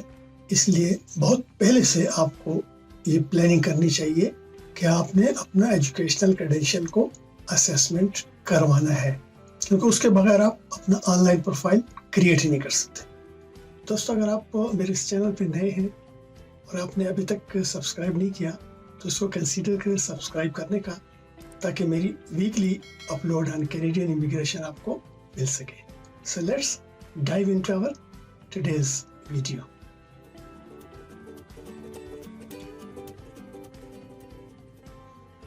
اس لیے بہت پہلے سے آپ کو یہ پلاننگ کرنی چاہیے کہ آپ نے اپنا ایجوکیشنل کریڈینشیل کو اسیسمنٹ کروانا ہے، کیونکہ اس کے بغیر آپ اپنا آن لائن پروفائل کریٹ ہی نہیں کر سکتے. دوستو، اگر آپ میرے اس چینل پہ نئے ہیں اور آپ نے ابھی تک سبسکرائب نہیں کیا تو اس کو کنسیڈر کریں سبسکرائب کرنے کا، تاکہ میری ویکلی اپلوڈ آن کینیڈین امیگریشن آپ کو مل سکے. So let's dive into our today's video.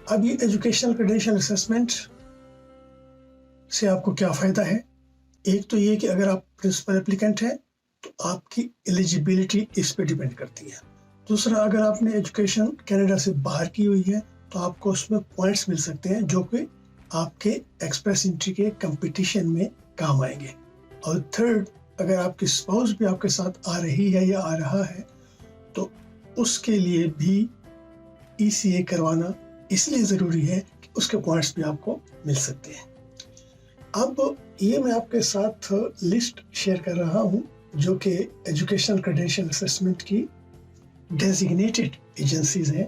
اب یہ ایجوکیشنل کریڈینشیل اسیسمنٹ سے آپ کو کیا فائدہ ہے؟ ایک تو یہ کہ اگر آپ پرنسپل اپلیکینٹ ہیں تو آپ کی ایلیجیبلٹی اس پہ ڈیپینڈ کرتی ہے. دوسرا، اگر آپ نے ایجوکیشن کینیڈا سے باہر کی ہوئی ہے تو آپ کو اس میں پوائنٹس مل سکتے ہیں جو کہ آپ کے ایکسپریس انٹری کے کمپٹیشن میں کام آئیں گے. اور تھرڈ، اگر آپ کی اسپاؤس بھی آپ کے ساتھ آ رہی ہے یا آ رہا ہے تو اس کے لیے بھی ECA کروانا اس لیے ضروری ہے کہ اس کے پوائنٹس بھی آپ کو مل سکتے ہیں. اب یہ میں آپ کے ساتھ لسٹ شیئر کر رہا ہوں جو کہ ایجوکیشنل کریڈینشیل اسیسمنٹ کی ڈیزگنیٹڈ ایجنسیز ہیں،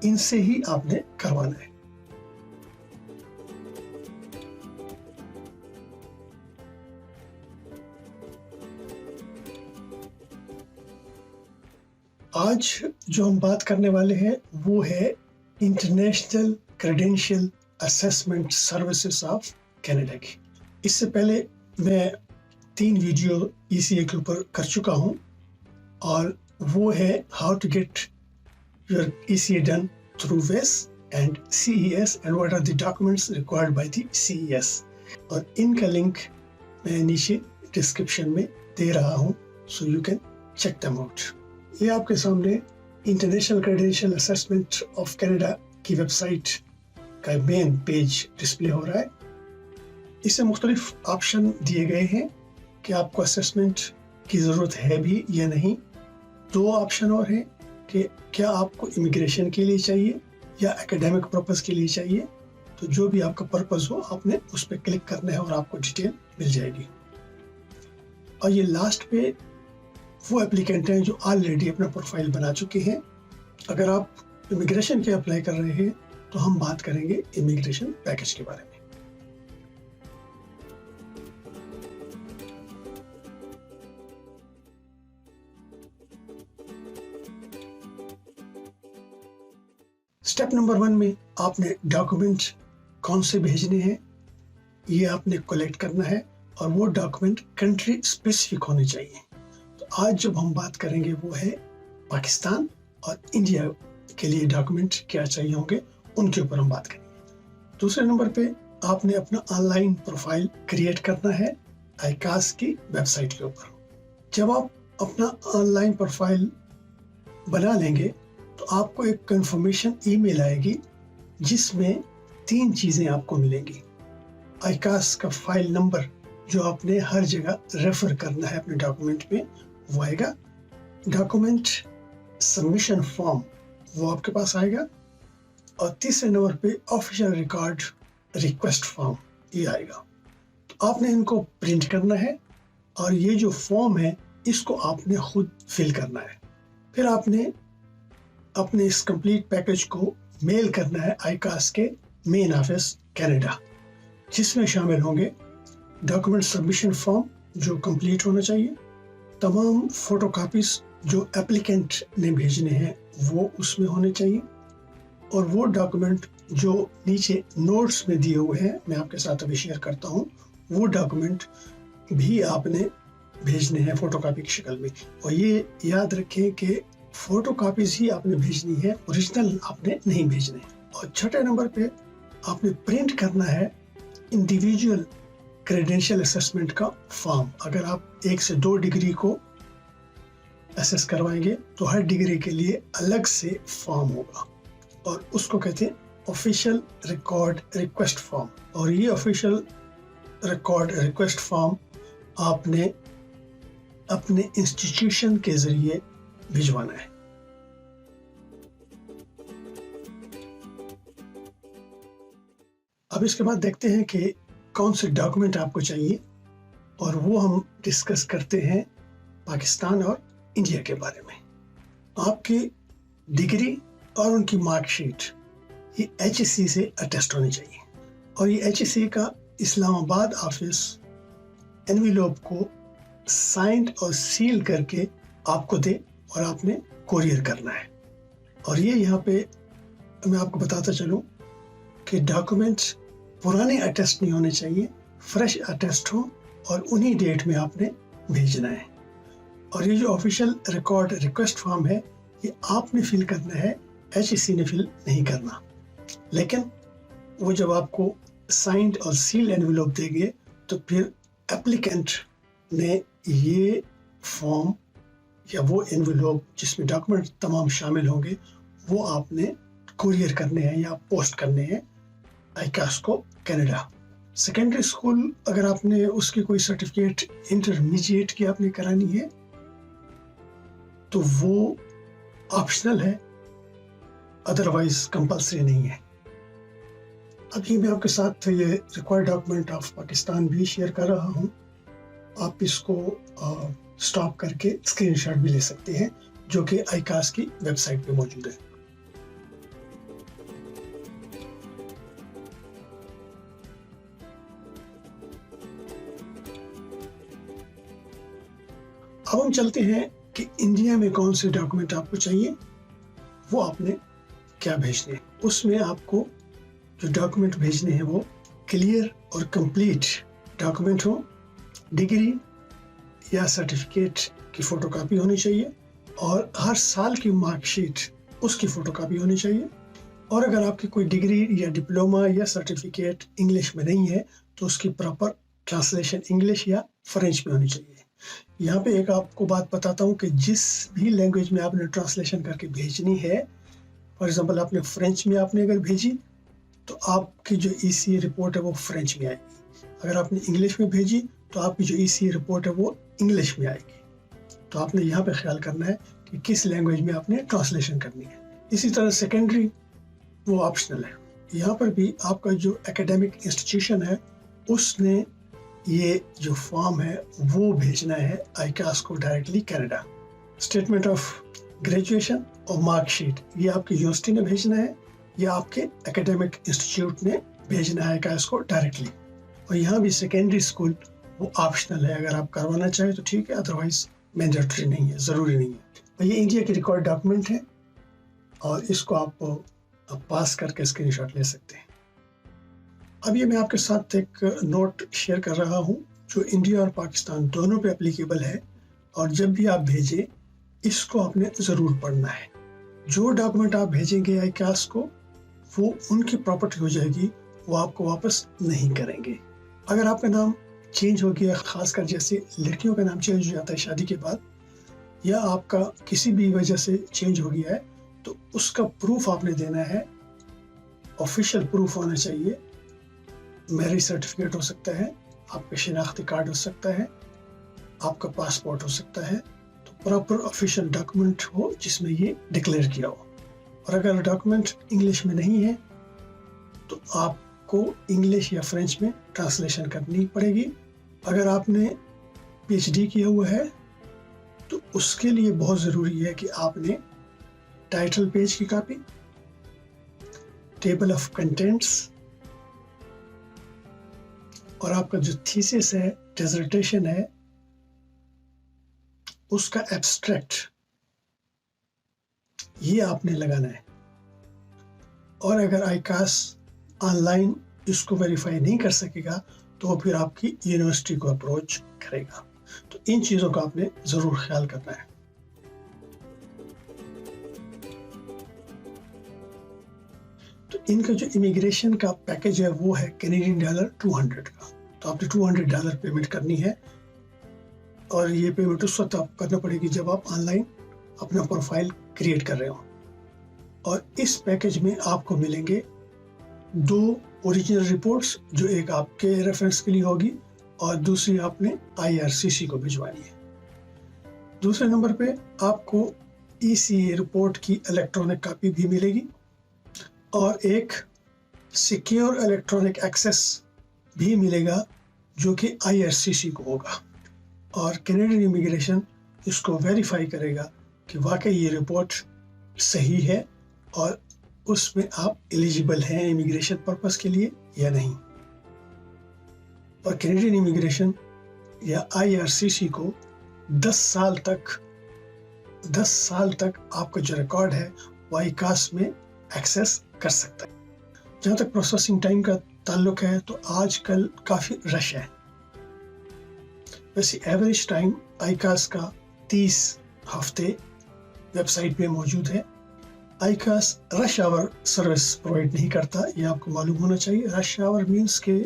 ان سے ہی آپ نے کروانا ہے. آج جو ہم بات کرنے والے ہیں وہ ہے international credential assessment services of Canada کی. اس سے پہلے میں 3 ویڈیو ECA کے اوپر کر چکا ہوں، اور وہ ہے how to get your ECA done through WES and CES and what are the documents required by the CES، اور ان کا لنک میں نیچے ڈسکرپشن میں دے رہا ہوں، so you can check them out. یہ آپ کے سامنے international credential assessment of Canada کی ویب سائٹ کا مین پیج ڈسپلے ہو رہا ہے. اس سے مختلف آپشن دیے گئے ہیں کہ آپ کو اسیسمنٹ کی ضرورت ہے بھی یا نہیں. 2 آپشن اور ہیں کہ کیا آپ کو امیگریشن کے لیے چاہیے یا اکیڈیمک پرپز کے لیے چاہیے. تو جو بھی آپ کا پرپز ہو آپ نے اس پہ کلک کرنا ہے اور آپ کو ڈیٹیل مل جائے گی. اور یہ لاسٹ پہ وہ اپلیکینٹ ہیں جو آلریڈی اپنا پروفائل بنا چکے ہیں. اگر آپ امیگریشن کے اپلائی کر رہے ہیں تو ہم بات کریں گے امیگریشن پیکج کے بارے میں. اسٹیپ نمبر 1 میں آپ نے ڈاکومنٹ کون سے بھیجنے ہیں یہ آپ نے کلیکٹ کرنا ہے، اور وہ ڈاکومنٹ کنٹری اسپیسیفک ہونے چاہیے. تو آج جب ہم بات کریں گے وہ ہے پاکستان اور انڈیا کے لیے ڈاکومنٹ کیا چاہیے ہوں گے، ان کے اوپر ہم بات کریں گے. دوسرے نمبر پہ آپ نے اپنا آن لائن پروفائل کریٹ کرنا ہے ICAS کی ویب سائٹ کے اوپر. جب آپ اپنا آن لائن پروفائل بنا لیں گے تو آپ کو ایک کنفرمیشن ای میل آئے گی جس میں 3 چیزیں آپ کو ملیں گی. ICAS کا فائل نمبر جو آپ نے ہر جگہ ریفر کرنا ہے اپنے ڈاکومنٹ میں وہ آئے گا. ڈاکومنٹ سبمیشن فارم وہ آپ کے پاس آئے گا. اور تیسرے نمبر پہ آفیشیل ریکارڈ ریکویسٹ فارم یہ آئے گا. تو آپ نے ان کو پرنٹ کرنا ہے، اور یہ جو فارم ہے اس کو آپ نے خود فل کرنا ہے. پھر آپ نے اپنے اس کمپلیٹ پیکج کو میل کرنا ہے ICAS کے مین آفس کینیڈا، جس میں شامل ہوں گے ڈاکومنٹ سبمیشن فارم جو کمپلیٹ ہونا چاہیے، تمام فوٹو کاپیز جو اپلیکینٹ نے بھیجنے ہیں وہ اس میں ہونے چاہیے، اور وہ ڈاکومنٹ جو نیچے نوٹس میں دیے ہوئے ہیں میں آپ کے ساتھ ابھی شیئر کرتا ہوں، وہ ڈاکومنٹ بھی آپ نے بھیجنے ہیں فوٹو کاپی کی شکل میں. اور یہ یاد رکھیں کہ فوٹو کاپیز ہی آپ نے بھیجنی ہے، اوریجنل آپ نے نہیں بھیجنے. اور چھٹے نمبر پہ آپ نے پرنٹ کرنا ہے انڈیویجول کریڈینشیل اسیسمنٹ کا فارم. اگر آپ 1 سے 2 ڈگری کو اسیس کروائیں گے تو ہر ڈگری کے لیے الگ سے فارم ہوگا، اور اس کو کہتے ہیں آفیشیل ریکارڈ ریکویسٹ فارم. اور یہ آفیشیل ریکارڈ ریکویسٹ فارم آپ نے اپنے انسٹیٹیوشن کے ذریعے بھجوانا ہے. اب اس کے بعد دیکھتے ہیں کہ کون سے ڈاکومنٹ آپ کو چاہیے، اور وہ ہم ڈسکس کرتے ہیں پاکستان اور انڈیا کے بارے میں۔ آپ کی ڈگری اور ان کی مارک شیٹ یہ HSC سے اٹیسٹ ہونی چاہیے، اور یہ HSC کا اسلام آباد آفس انویلوپ کو سائنڈ اور سیل کر کے آپ کو دے، اور آپ نے کوریئر کرنا ہے۔ اور یہ یہاں پہ میں آپ کو بتاتا چلوں کہ ڈاکومنٹس پرانے اٹیسٹ نہیں ہونے چاہیے، فریش اٹیسٹ ہوں، اور انہی ڈیٹ میں آپ نے بھیجنا ہے۔ اور یہ جو آفیشیل ریکارڈ ریکویسٹ فارم ہے یہ آپ نے فل کرنا ہے، HSC نے فل نہیں کرنا۔ لیکن وہ جب آپ کو سائنڈ اور سیل انویلوپ دے گے تو پھر اپلیکنٹ نے یہ فارم یا وہ انویلوپ جس میں ڈاکومنٹ تمام شامل ہوں گے وہ آپ نے کوریئر کرنے ہیں یا پوسٹ کرنے ہیں ICASCO کینیڈا۔ سیکنڈری اسکول اگر آپ نے اس کی کوئی سرٹیفکیٹ انٹرمیڈیٹ کی آپ نے کرانی ہے تو وہ آپشنل ہے، ادروائز کمپلسری نہیں ہے۔ ابھی میں آپ کے ساتھ یہ ریکوائرڈ ڈاکومنٹ آف پاکستان بھی شیئر کر رہا ہوں، آپ اس کو سٹاپ کر کے اسکرین شاٹ بھی لے سکتے ہیں جو کہ ICAS کی ویب سائٹ پہ موجود ہے۔ اب ہم چلتے ہیں کہ انڈیا میں کون سے ڈاکومنٹ آپ کو چاہیے، وہ آپ نے کیا بھیجنے ہیں۔ اس میں آپ کو جو ڈاکومنٹ بھیجنے ہیں وہ کلیئر اور کمپلیٹ ڈاکومنٹ ہوں، ڈگری یا سرٹیفکیٹ کی فوٹو کاپی ہونی چاہیے، اور ہر سال کی مارک شیٹ اس کی فوٹو کاپی ہونی چاہیے، اور اگر آپ کی کوئی ڈگری یا ڈپلوما یا سرٹیفکیٹ انگلش میں نہیں ہے تو اس کی پراپر ٹرانسلیشن انگلش یا فرینچ میں ہونی چاہیے۔ یہاں پہ ایک آپ کو بات بتاتا ہوں کہ جس بھی لینگویج میں آپ نے ٹرانسلیشن کر کے بھیجنی ہے، فار ایگزامپل آپ نے فرینچ میں آپ نے اگر بھیجی تو آپ کی جو ECA رپورٹ ہے وہ فرینچ میں آئے گی، اگر آپ نے انگلش میں بھیجی تو آپ کی جو ECA رپورٹ ہے وہ انگلش میں آئے گی۔ تو آپ نے یہاں پہ خیال کرنا ہے کہ کس لینگویج میں آپ نے ٹرانسلیشن کرنی ہے۔ اسی طرح سیکنڈری وہ آپشنل ہے، یہاں پر بھی آپ کا جو اکیڈیمک انسٹیٹیوشن ہے اس نے یہ جو فارم ہے وہ بھیجنا ہے ICAS کو directly Canada. Statement of graduation اور مارک شیٹ یہ آپ کی یونیورسٹی نے بھیجنا ہے یا آپ کے اکیڈیمک انسٹیٹیوٹ نے بھیجنا ہے ICAS کو ڈائریکٹلی۔ اور یہاں بھی سیکنڈری اسکول وہ آپشنل ہے، اگر آپ کروانا چاہیں تو ٹھیک ہے، ادروائز مینڈیٹری نہیں ہے، ضروری نہیں ہے۔ اور یہ انڈیا کی ریکارڈ ڈاکومنٹ ہے اور اس کو آپ پاس کر کے اسکرین شاٹ لے سکتے ہیں۔ اب یہ میں آپ کے ساتھ ایک نوٹ شیئر کر رہا ہوں جو انڈیا اور پاکستان دونوں پہ اپلیکیبل ہے، اور جب بھی آپ بھیجیں اس کو آپ نے ضرور پڑھنا ہے۔ جو ڈاکومنٹ آپ بھیجیں گے ICAS کو وہ ان کی پراپرٹی ہو جائے گی، وہ آپ کو واپس نہیں کریں گے۔ اگر آپ کا نام چینج ہو گیا، خاص کر جیسے لڑکیوں کا نام چینج ہو جاتا ہے شادی کے بعد، یا آپ کا کسی بھی وجہ سے چینج ہو گیا ہے تو اس کا پروف آپ نے دینا ہے، آفیشیل پروف ہونا چاہیے۔ میرج سرٹیفکیٹ ہو سکتا ہے، آپ کا شناختی کارڈ ہو سکتا ہے، آپ کا پاسپورٹ ہو سکتا ہے، تو پراپر آفیشیل ڈاکومنٹ ہو جس میں یہ ڈکلیئر کیا ہو۔ اور اگر ڈاکومنٹ انگلش میں نہیں ہے تو آپ کو انگلش یا فرینچ میں ٹرانسلیشن کرنی پڑے گی۔ اگر آپ نے PhD کیا ہوا ہے تو اس کے لیے بہت ضروری ہے کہ آپ نے ٹائٹل پیج کی کاپی، ٹیبل آف کنٹینٹس، اور آپ کا جو تھیسس ہے، ڈیزرٹیشن ہے، اس کا ایبسٹریکٹ یہ آپ نے لگانا ہے۔ اور اگر ICAS آن لائن اس کو ویریفائی نہیں کر سکے گا تو وہ پھر آپ کی یونیورسٹی کو اپروچ کرے گا۔ تو ان چیزوں کا آپ نے ضرور خیال کرنا ہے۔ تو ان کا جو امیگریشن کا پیکج ہے وہ ہے کینیڈین ڈالر $200 کا، تو آپ نے $200 پیمنٹ کرنی ہے، اور یہ پیمنٹ اس وقت آپ کرنا پڑے گی جب آپ آن لائن اپنا پروفائل کریٹ کر رہے ہوں۔ اور اس پیکج میں آپ کو ملیں گے 2 اوریجنل رپورٹس، جو ایک آپ کے ریفرنس کے لیے ہوگی اور دوسری آپ نے IRCC کو بھجوانی ہے۔ دوسرے نمبر پہ آپ کو ECA رپورٹ کی الیکٹرانک کاپی بھی ملے گی، اور ایک सिक्योर इलेक्ट्रॉनिक एक्सेस भी मिलेगा जो कि IRCC को होगा, और कैनेडियन इमिग्रेशन इसको वेरीफाई करेगा कि वाकई ये रिपोर्ट सही है और उसमें आप एलिजिबल हैं इमिग्रेशन पर्पस के लिए या नहीं। और कैनेडियन इमिग्रेशन या IRCC को 10 साल तक आपका जो रिकॉर्ड है वो ICAS में एक्सेस कर सकता है। जहाँ तक प्रोसेसिंग टाइम का ताल्लुक है तो आजकल काफ़ी रश है। वैसे एवरेज टाइम ICAS का 30 हफ्ते वेबसाइट पे मौजूद है। ICAS rush hour service provide नहीं करता, ये आपको मालूम होना चाहिए। रश आवर मीन्स के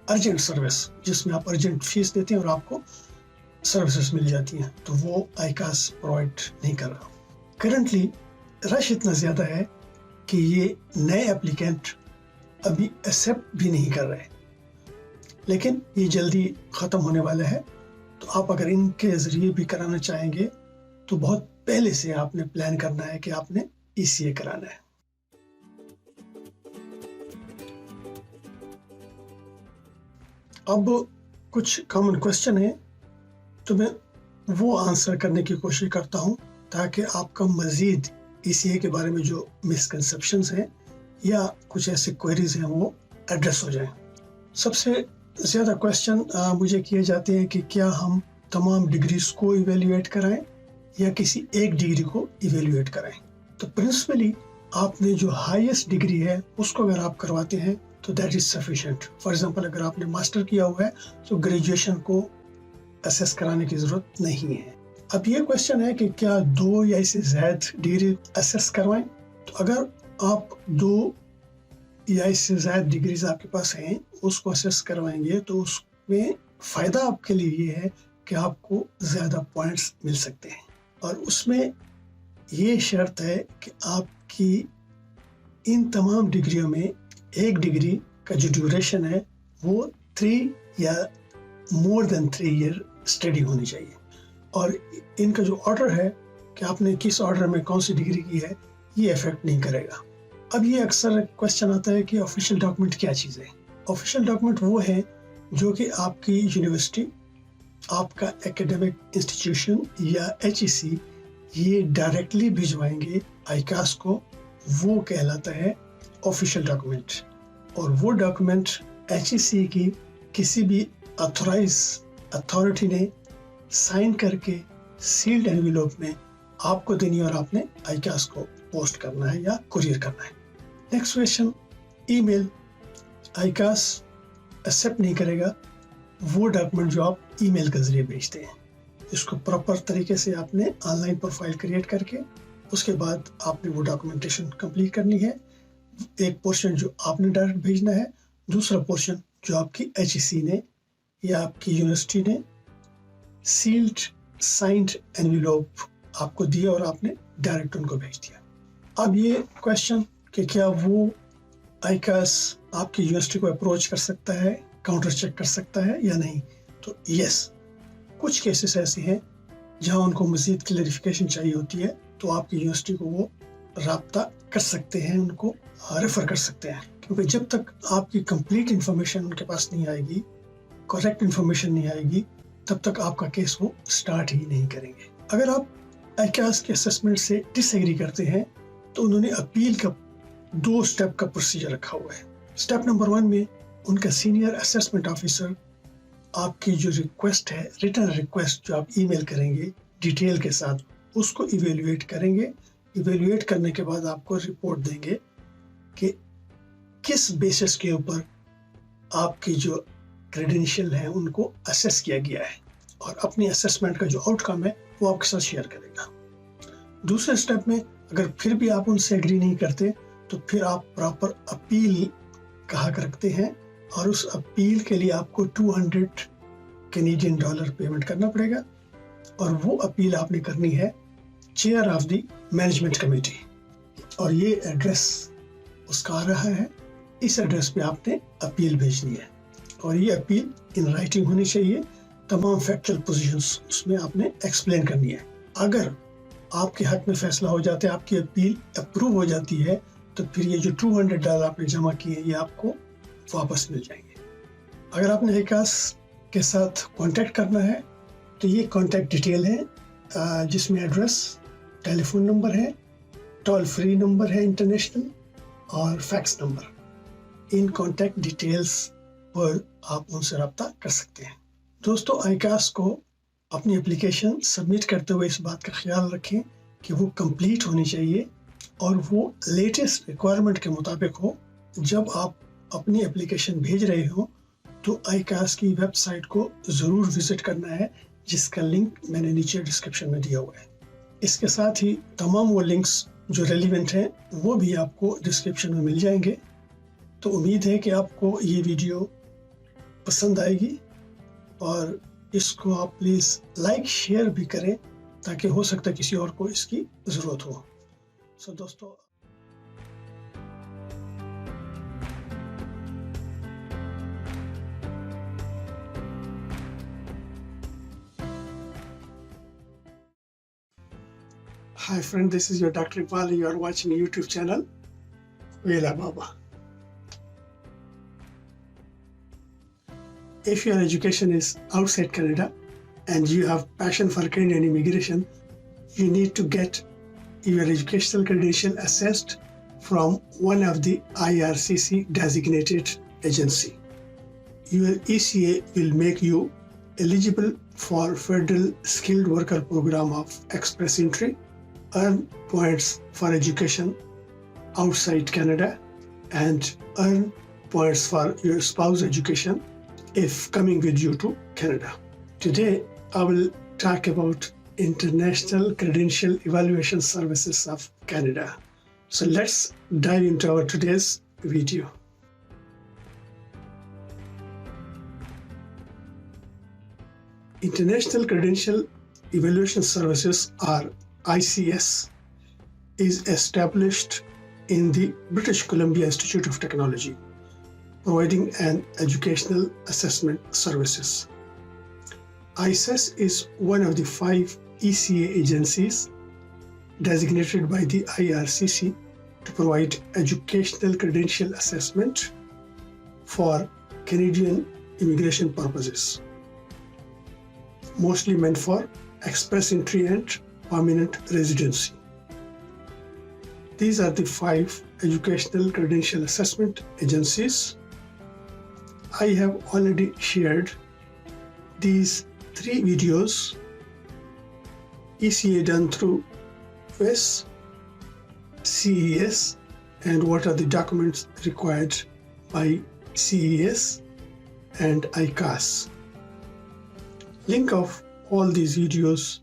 अर्जेंट सर्विस, जिसमें आप अर्जेंट फीस देते हैं और आपको सर्विसेज मिल जाती हैं, तो वो ICAS प्रोवाइड नहीं कर रहा। करंटली रश इतना ज़्यादा है कि ये नए एप्लीकेंट अभी एक्सेप्ट भी नहीं कर रहे, लेकिन ये जल्दी ख़त्म होने वाला है। तो आप अगर इनके ज़रिए भी कराना चाहेंगे तो बहुत पहले से आपने प्लान करना है कि आपने ECA कराना है। अब कुछ कॉमन क्वेश्चन है तो मैं वो आंसर करने की कोशिश करता हूँ ताकि आपका मज़ीद ECA के बारे में जो मिसकंसेप्शंस हैं या कुछ ऐसे क्वेरीज हैं वो एड्रेस हो जाएं। सबसे ज़्यादा क्वेश्चन मुझे किए जाते हैं कि क्या हम तमाम डिग्रीज को इवेल्युएट कराएं या किसी एक डिग्री को इवेल्युएट कराएं। तो प्रिंसिपली आपने जो हाईएस्ट डिग्री है उसको अगर आप करवाते हैं तो that is sufficient. For example अगर आपने मास्टर किया हुआ है तो ग्रेजुएशन को असेस कराने की ज़रूरत नहीं है। अब ये क्वेश्चन है कि क्या 2 या इससे ज़्यादा डिग्री असेस करवाएं। तो अगर आप 2 या इससे ज़्यादा डिग्रीज आपके पास हैं उसको असेस करवाएंगे तो उसमें फ़ायदा आपके लिए ये है कि आपको ज़्यादा पॉइंट्स मिल सकते हैं, और उसमें ये शर्त है कि आपकी इन तमाम डिग्रियों में एक डिग्री का जो ड्यूरेशन है वो 3 या मोर देन 3 ईयर स्टडी होनी चाहिए। और इनका जो ऑर्डर है कि आपने किस ऑर्डर में कौन सी डिग्री की है ये इफेक्ट नहीं करेगा। अब ये अक्सर क्वेश्चन आता है कि ऑफिशियल डॉक्यूमेंट क्या चीज़ है। ऑफिशियल डॉक्यूमेंट वो है जो कि आपकी यूनिवर्सिटी, आपका एकेडमिक इंस्टीट्यूशन या HEC ये डायरेक्टली भिजवाएंगे ICAS को, वो कहलाता है ऑफिशियल डॉक्यूमेंट। और वो डॉक्यूमेंट HEC की किसी भी ऑथराइज अथॉरिटी ने साइन करके सील्ड एनवेलप में आपको देनी है और आपने ICAS को पोस्ट करना है या कुरियर करना है। Next question, email. ICAS accept नहीं करेगा वो डॉक्यूमेंट जो आप ईमेल के जरिए भेजते हैं। इसको प्रॉपर तरीके से आपने ऑनलाइन प्रोफाइल क्रिएट करके उसके बाद आपने वो डॉक्यूमेंटेशन कंप्लीट करनी है। एक पोर्शन जो आपने डायरेक्ट भेजना है, दूसरा पोर्शन जो आपकी HEC ने या आपकी यूनिवर्सिटी ने सील्ड साइंड एनवेलप आपको दिया और आपने डायरेक्ट उनको भेज दिया। अब ये क्वेश्चन कि क्या वो ICAS आपकी यूनिवर्सिटी को अप्रोच कर सकता है, काउंटर चेक कर सकता है या नहीं, तो यस, कुछ केसेस ऐसे हैं जहां उनको मज़ीद क्लैरिफिकेशन चाहिए होती है तो आपकी यूनिवर्सिटी को वो राब्ता कर सकते हैं, उनको रेफ़र कर सकते हैं, क्योंकि जब तक आपकी कंप्लीट इन्फॉर्मेशन उनके पास नहीं आएगी, करेक्ट इन्फॉर्मेशन नहीं आएगी, तब तक आपका केस वो स्टार्ट ही नहीं करेंगे। अगर आप ICAS के असेसमेंट से डिसएग्री करते हैं तो उन्होंने अपील का 2 स्टेप का प्रोसीजर रखा हुआ है। स्टेप नंबर 1 में उनका सीनियर असेसमेंट ऑफिसर आपकी जो रिक्वेस्ट है, रिटर्न रिक्वेस्ट जो आप ईमेल करेंगे डिटेल के साथ, उसको इवेल्युएट करेंगे। इवेल्युएट करने के बाद आपको रिपोर्ट देंगे कि किस बेसिस के ऊपर आपकी जो क्रेडेंशियल है उनको असेस किया गया है, और अपनी असेसमेंट का जो आउटकम है वो आपके साथ शेयर करेगा। दूसरे स्टेप में अगर फिर भी आप उनसे एग्री नहीं करते तो फिर आप प्रॉपर अपील का हक रखते हैं, और उस अपील के लिए आपको $200 कैनेडियन पेमेंट करना पड़ेगा, और वो अपील आपने करनी है chair of the management committee, और ये एड्रेस उसका आ रहा है। इस एड्रेस पे आपने अपील भेजनी है, और ये अपील इन राइटिंग होनी चाहिए। तमाम फैक्चुअल पोजीशंस उसमें आपने एक्सप्लेन करनी है। अगर आपके हक में फैसला हो जाता है, आपकी अपील अप्रूव हो जाती है, تو پھر یہ جو $200 آپ نے جمع کیے یہ آپ کو واپس مل جائیں گے. اگر آپ نے ایکاس کے ساتھ کانٹیکٹ کرنا ہے تو یہ کانٹیکٹ ڈیٹیل ہے جس میں ایڈریس، ٹیلی فون نمبر ہے، ٹول فری نمبر ہے انٹرنیشنل اور فیکس نمبر. ان کانٹیکٹ ڈیٹیلز پر آپ ان سے رابطہ کر سکتے ہیں. دوستو آئیکاس کو اپنی اپلیکیشن سبمٹ کرتے ہوئے اس بات کا خیال رکھیں کہ وہ کمپلیٹ ہونی چاہیے اور وہ لیٹسٹ ریکوائرمنٹ کے مطابق ہو. جب آپ اپنی اپلیکیشن بھیج رہے ہو تو آئیکاس کی ویب سائٹ کو ضرور وزٹ کرنا ہے جس کا لنک میں نے نیچے ڈسکرپشن میں دیا ہوا ہے. اس کے ساتھ ہی تمام وہ لنکس جو ریلیونٹ ہیں وہ بھی آپ کو ڈسکرپشن میں مل جائیں گے. تو امید ہے کہ آپ کو یہ ویڈیو پسند آئے گی اور اس کو آپ پلیز لائک شیئر بھی کریں تاکہ ہو سکتا ہے کسی اور کو اس کی ضرورت ہو. سو دوستو Hi friend, this is your Dr. Iqbal and you are watching a YouTube channel, Vela Baba. If your education is outside Canada and you have passion for Canadian immigration, you need to get your educational credential assessed from one of the IRCC designated agency. Your ECA will make you eligible for Federal Skilled Worker Program of Express Entry, earn points for education outside Canada, and earn points for your spouse education if coming with you to Canada. Today, I will talk about International Credential Evaluation Services of Canada. So let's dive into our today's video. International Credential Evaluation Services, or ICS, is established in the British Columbia Institute of Technology, providing an educational assessment services. ICS is one of the 5 ECA agencies designated by the IRCC to provide educational credential assessment for Canadian immigration purposes, mostly meant for express entry and permanent residency. These are the 5 educational credential assessment agencies. I have already shared these 3 videos, ECA done through WES, CES, and what are the documents required by CES and ICAS. Link of all these videos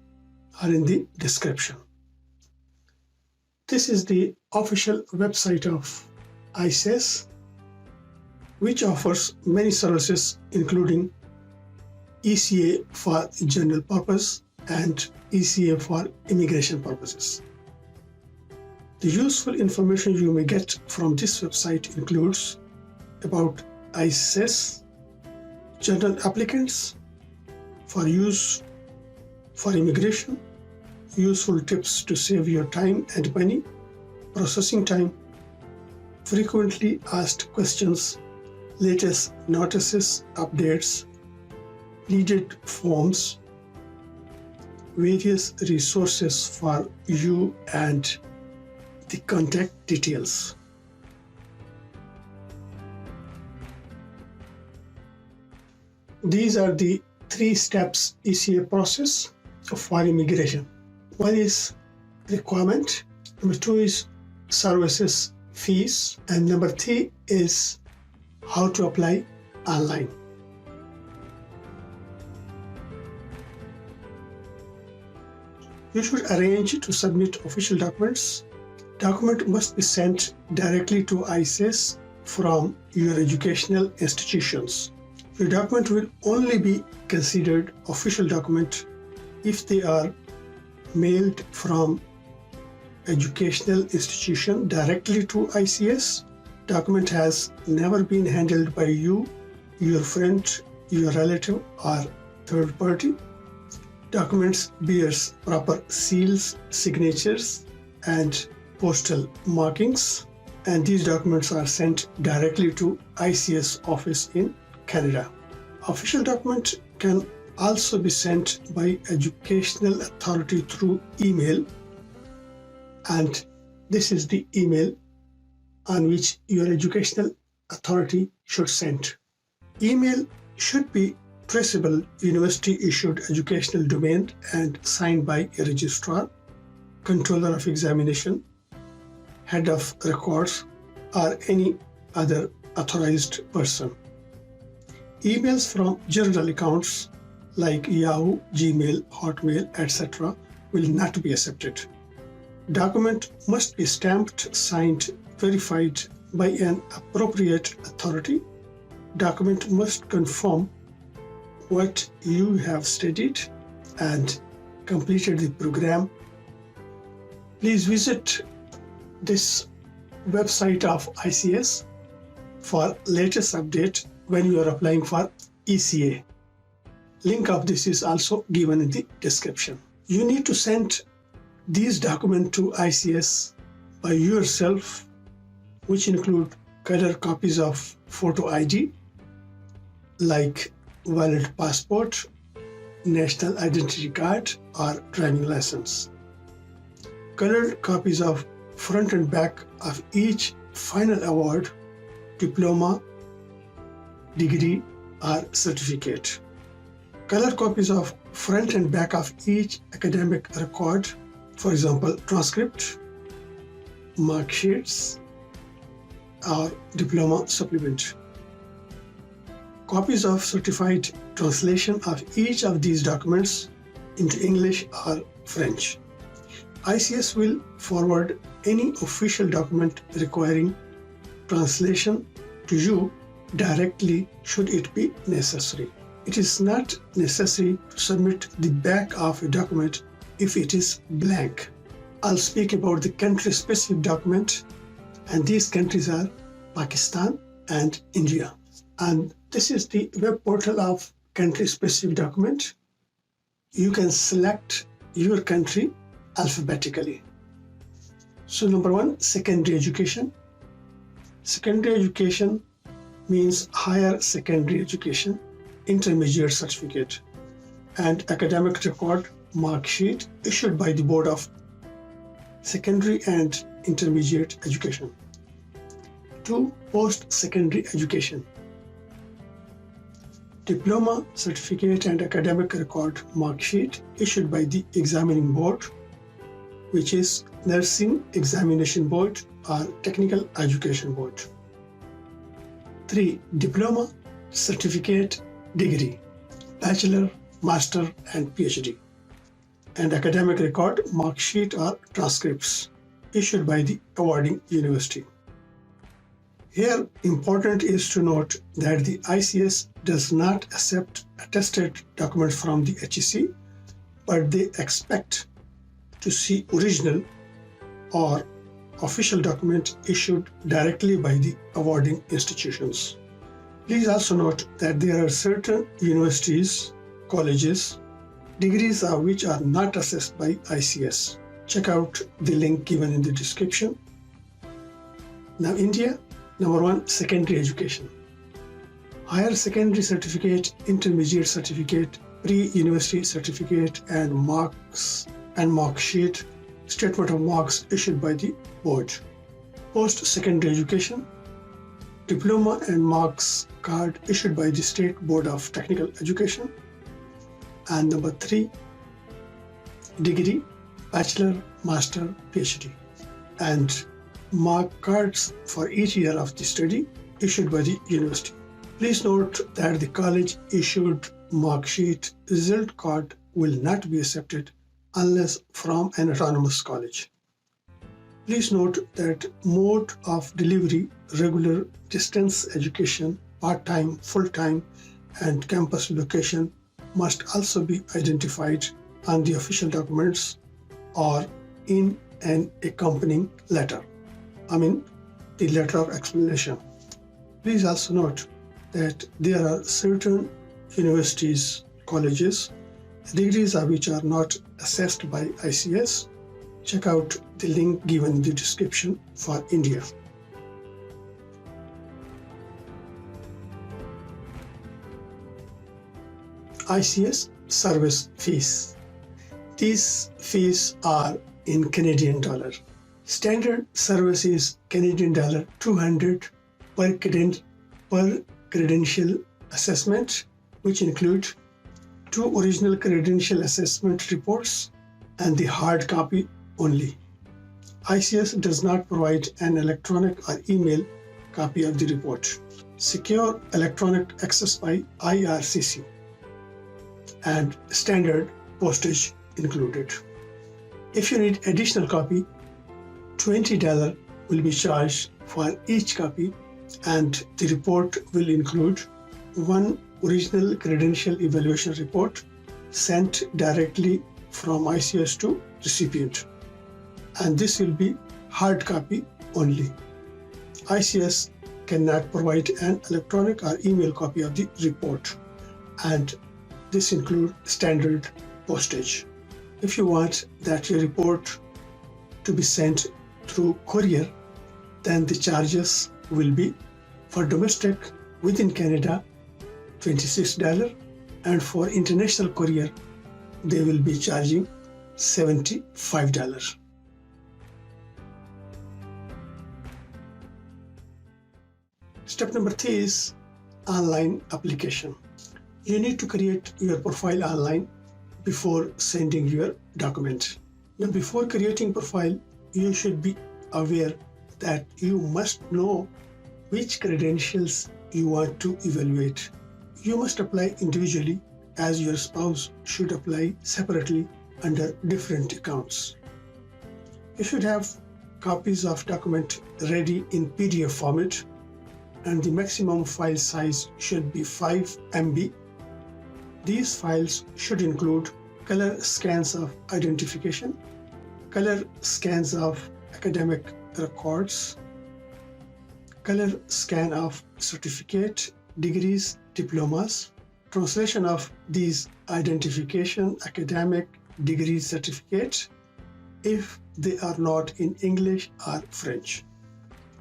are in the description. This is the official website of ICS, which offers many services including ECA for general purpose and ECA for immigration purposes. The useful information you may get from this website includes about ICS, general applicants, for use for immigration, useful tips to save your time and money, processing time, frequently asked questions, latest notices, updates, needed forms, various resources for you, and the contact details. These are the 3 steps ECA process for immigration. 1 is requirement, number 2 is services fees, and number 3 is how to apply online. You should arrange to submit official documents. Document must be sent directly to ICS from your educational institutions. Your document will only be considered official document if they are mailed from educational institution directly to ICS. Document has never been handled by you, your friend, your relative, or third party. Documents bears proper seals, signatures, and postal markings. and these documents are sent directly to ICS office in Canada. Official document can also be sent by educational authority through email, and this is the email on which your educational authority should send. Email should be traceable university issued educational domain and signed by a registrar, controller of examination, head of records, or any other authorized person. Emails from general accounts like Yahoo, Gmail, Hotmail, etc. will not be accepted. Document must be stamped, signed, verified by an appropriate authority. Document must confirm what you have studied and completed the program. Please visit this website of ICS for latest update when you are applying for ECA. Link of this is also given in the description. You need to send these documents to ICS by yourself, which include color copies of photo ID like valid passport, national identity card, or driving license. Colored copies of front and back of each final award, diploma, degree, or certificate. Color copies of front and back of each academic record, for example, transcript, mark sheets, or diploma supplement. Copies of certified translation of each of these documents into English or French. ICS will forward any official document requiring translation to you directly should it be necessary. It is not necessary to submit the back of a document if it is blank. I'll speak about the country-specific document, and these countries are Pakistan and India. And this is the web portal of country-specific document. You can select your country alphabetically. So number 1, secondary education. Secondary education means higher secondary education, intermediate certificate, and academic record mark sheet issued by the Board of Secondary and Intermediate Education. 2, post-secondary education. Diploma, certificate, and academic record mark sheet issued by the examining board, which is Nursing Examination Board or Technical Education Board. 3, diploma, certificate, degree, bachelor, master, and PhD, and academic record mark sheet or transcripts issued by the awarding university. Here, important is to note that the ICS does not accept attested documents from the HEC, but they expect to see original or official document issued directly by the awarding institutions. Please also note that there are certain universities, colleges, degrees of which are not assessed by ICS. Check out the link given in the description. Now India, number 1, secondary education. Higher secondary certificate, intermediate certificate, pre-university certificate, and marks and mark sheet, statement of marks issued by the board. Post-secondary education, diploma and marks card issued by the State Board of Technical Education. And number 3, degree, bachelor, master, PhD, and mark cards for each year of the study issued by the university. Please note that the college issued mark sheet result card will not be accepted unless from an autonomous college. Please note that mode of delivery, regular, distance education, part-time, full-time, and campus location must also be identified on the official documents or in an accompanying letter. The letter of explanation. Please also note that there are certain universities, colleges, degrees of which are not assessed by ICS. Check out the link given in the description for India. ICS service fees. These fees are in Canadian dollar. Standard service is Canadian dollar 200 per credential assessment, which include 2 original credential assessment reports and the hard copy only. ICS does not provide an electronic or email copy of the report. Secure electronic access by IRCC and standard postage included. If you need additional copy, $20 will be charged for each copy, and the report will include 1 original credential evaluation report sent directly from ICS to recipient, and this will be hard copy only. ICS cannot provide an electronic or email copy of the report, and this includes standard postage. If you want that your report to be sent through courier, then the charges will be for domestic within Canada $26, and for international courier they will be charging $75. Step number 3 is online application. You need to create your profile online before sending your document. Now, before creating profile, you should be aware that you must know which credentials you want to evaluate. You must apply individually, as your spouse should apply separately under different accounts. You should have copies of document ready in PDF format, and the maximum file size should be 5 MB. These files should include color scans of identification, color scans of academic records, color scan of certificate, degrees, diplomas, translation of these identification, academic, degree, certificate, if they are not in English or French.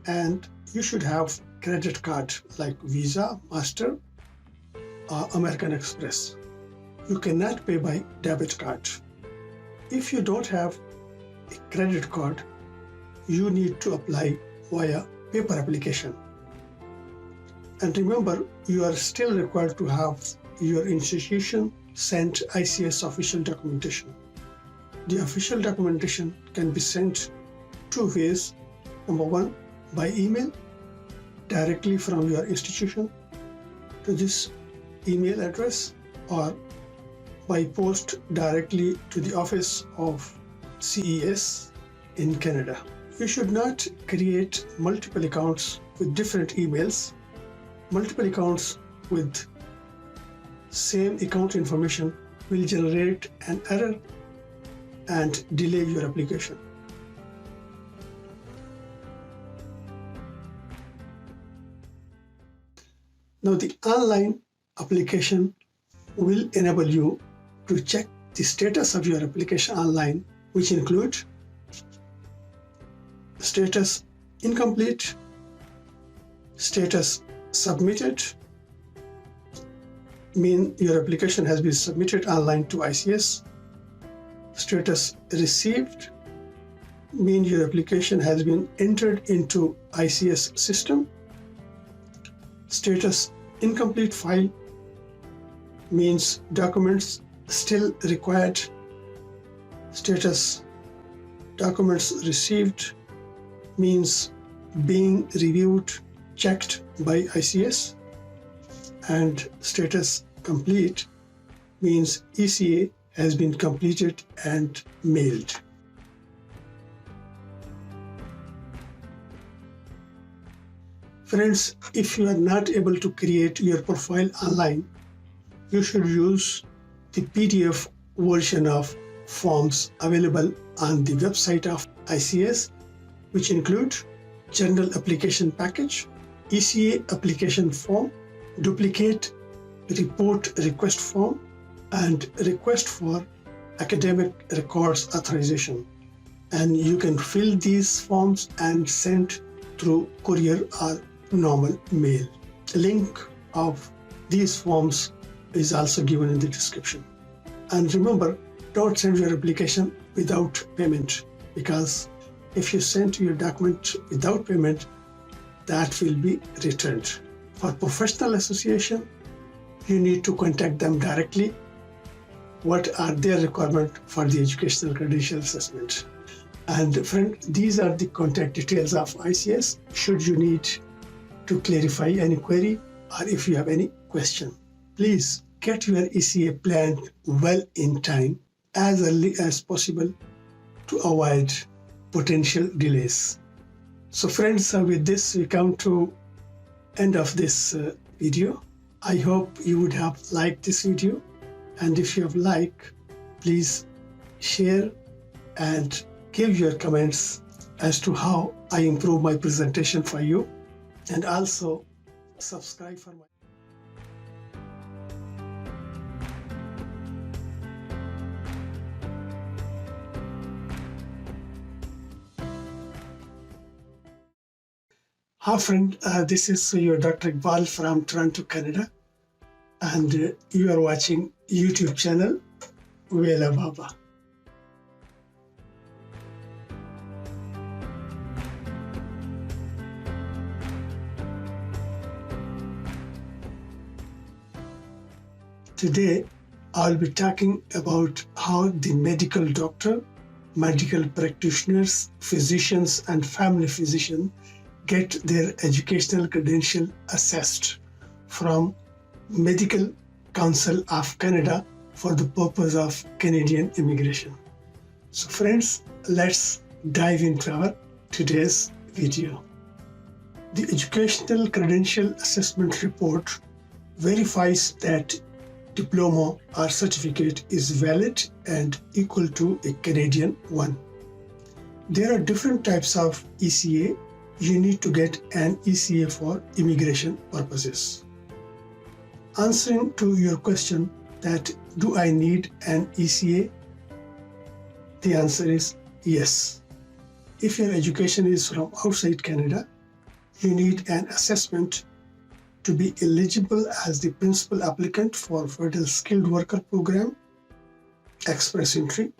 And you should have credit card like Visa, Master, or American Express. You cannot pay by debit card. If you don't have a credit card, you need to apply via paper application. And remember, you are still required to have your institution sent ICS official documentation. The official documentation can be sent 2 ways. Number 1, by email directly from your institution to this email address, or by post directly to the office of CES in Canada. You should not create multiple accounts with different emails. Multiple accounts with same account information will generate an error and delay your application. Now, the online application will enable you to check the status of your application online, which include status incomplete, status submitted, mean your application has been submitted online to ICS, status received, mean your application has been entered into ICS system, status incomplete file means documents still required, status documents received means being reviewed, checked by ICS, and status complete means ECA has been completed and mailed. Friends, if you are not able to create your profile online, you should use the PDF version of forms available on the website of ICS, which include General Application Package, ECA Application Form, Duplicate Report Request Form, and Request for Academic Records Authorization. And you can fill these forms and send through courier or normal mail. A link of these forms is also given in the description. And remember, don't send your application without payment, because if you send your document without payment, that will be returned. For professional association, you need to contact them directly. What are their requirements for the educational credential assessment? And friend, these are the contact details of ICS should you need to clarify any query or if you have any question. Please get your ECA planned well in time, as early as possible, to avoid potential delays. So friends, with this we come to end of this video. I hope you would have liked this video, and if you have liked, please share and give your comments as to how I improve my presentation for you, and also subscribe for my Hi friend, this is your Dr. Iqbal from Toronto, Canada, and you are watching YouTube channel Vela Baba. Today, I'll be talking about how the medical doctor, medical practitioners, physicians, and family physicians get their educational credential assessed from Medical Council of Canada for the purpose of Canadian immigration. So friends, let's dive into our today's video. The Educational Credential Assessment Report verifies that diploma or certificate is valid and equal to a Canadian one. There are different types of ECA. You need to get an ECA for immigration purposes. Answering to your question that do I need an ECA? The answer is yes. If your education is from outside Canada, you need an assessment to be eligible as the principal applicant for Federal Skilled Worker Program, Express Entry,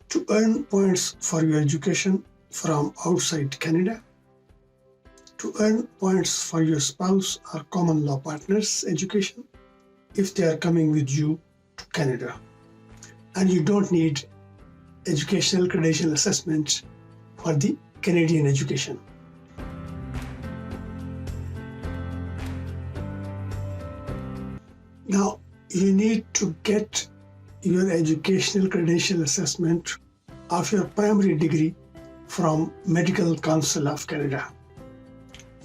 to earn points for your education from outside Canada, to earn points for your spouse or common law partner's education if they are coming with you to Canada. And you don't need educational credential assessment for the Canadian education. Now, you need to get your educational credential assessment of your primary degree from Medical Council of Canada.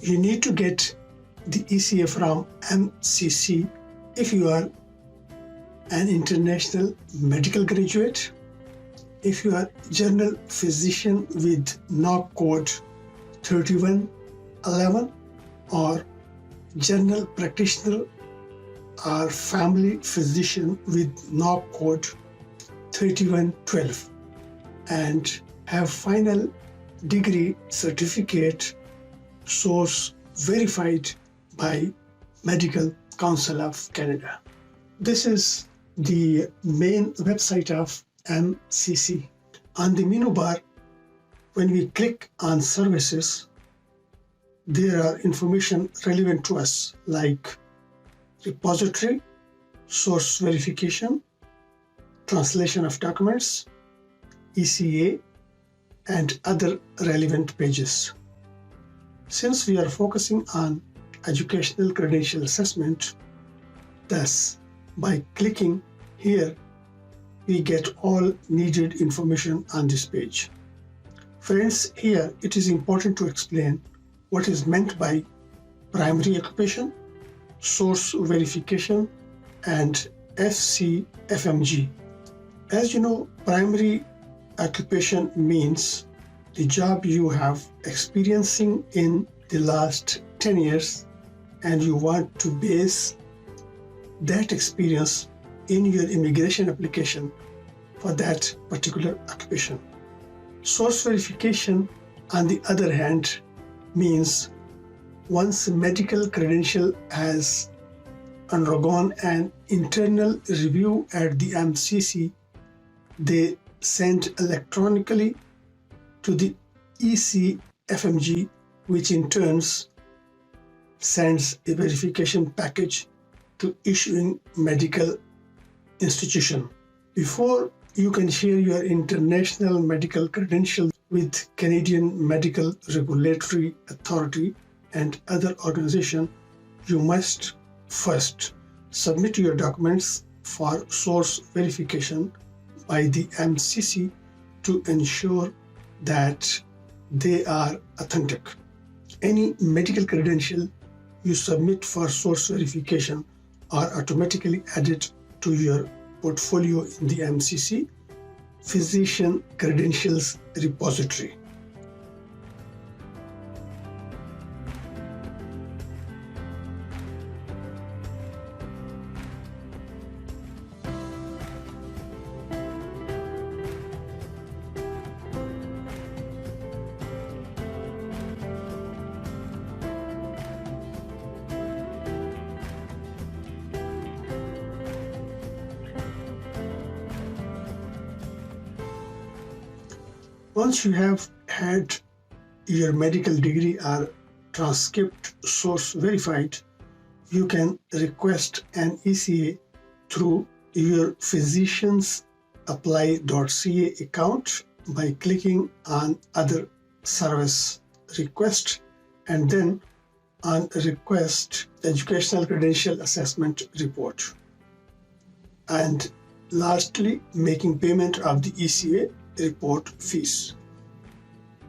You need to get the ECA from MCC if you are an international medical graduate, if you are general physician with NOC code 3111, or general practitioner or family physician with NOC code 3112, and have final degree certificate source verified by Medical Council of Canada. This is the main website of MCC. On the menu bar, when we click on services, there are information relevant to us like repository, source verification, translation of documents, ECA, and other relevant pages. Since we are focusing on educational credential assessment, thus by clicking here, we get all needed information on this page. Friends, here it is important to explain what is meant by primary occupation, source verification, and FCFMG. As you know, primary occupation means the job you have experiencing in the last 10 years, and you want to base that experience in your immigration application for that particular occupation. Source verification, on the other hand, means once a medical credential has undergone an internal review at the MCC, they sent electronically to the ECFMG, which in turn sends a verification package to issuing medical institution. Before you can share your international medical credentials with Canadian Medical Regulatory Authority and other organizations, you must first submit your documents for source verification by the MCC to ensure that they are authentic. Any medical credential you submit for source verification are automatically added to your portfolio in the MCC Physician Credentials Repository. Once you have had your medical degree or transcript source verified, you can request an ECA through your physiciansapply.ca account by clicking on Other Service Request and then on Request Educational Credential Assessment Report. And lastly, making payment of the ECA report fees.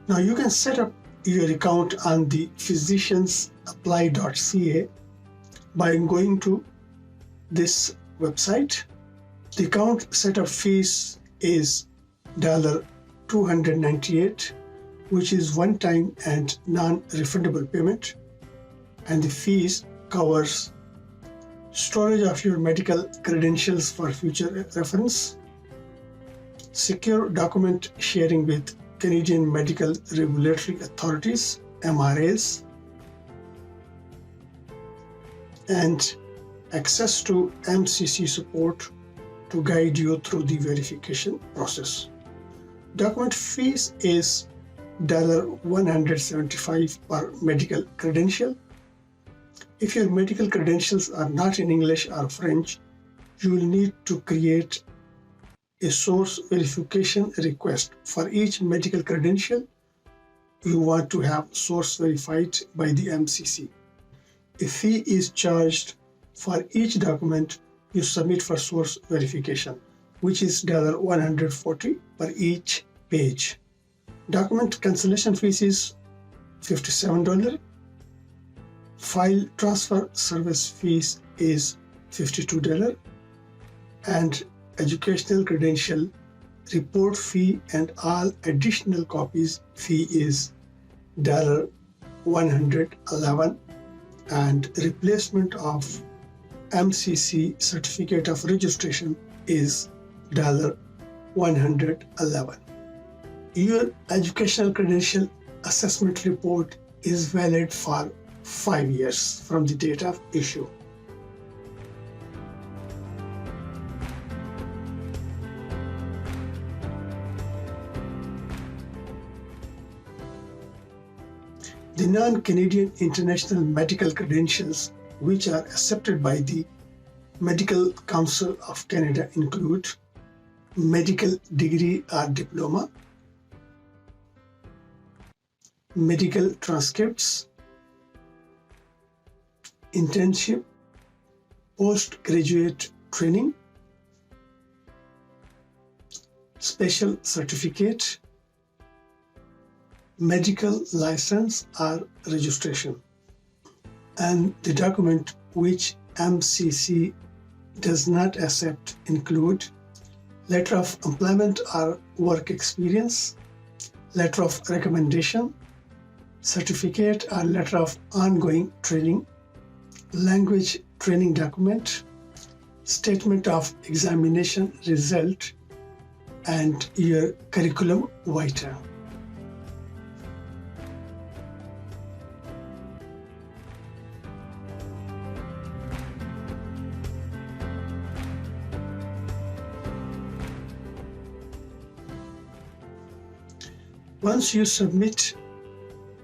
Now you can set up your account on the physiciansapply.ca by going to this website. The account setup fees is $298, which is one-time and non-refundable payment, and the fees covers storage of your medical credentials for future reference, secure document sharing with Canadian Medical Regulatory Authorities, MRAs, and access to MCC support to guide you through the verification process. Document fees is $175 per medical credential. If your medical credentials are not in English or French, you will need to create a source verification request for each medical credential you want to have source verified by the MCC. A fee is charged for each document you submit for source verification, which is $140 per each page. Document cancellation fees is $57. File transfer service fees is $52, and educational credential report fee and all additional copies fee is $111, and replacement of MCC certificate of registration is $111. Your educational credential assessment report is valid for 5 years from the date of issue. The non-Canadian international medical credentials which are accepted by the Medical Council of Canada include medical degree or diploma, medical transcripts, internship, postgraduate training, special certificate, medical license or registration. And the document which MCC does not accept include letter of employment or work experience, letter of recommendation, certificate or letter of ongoing training, language training document, statement of examination result, and your curriculum vitae. Once you submit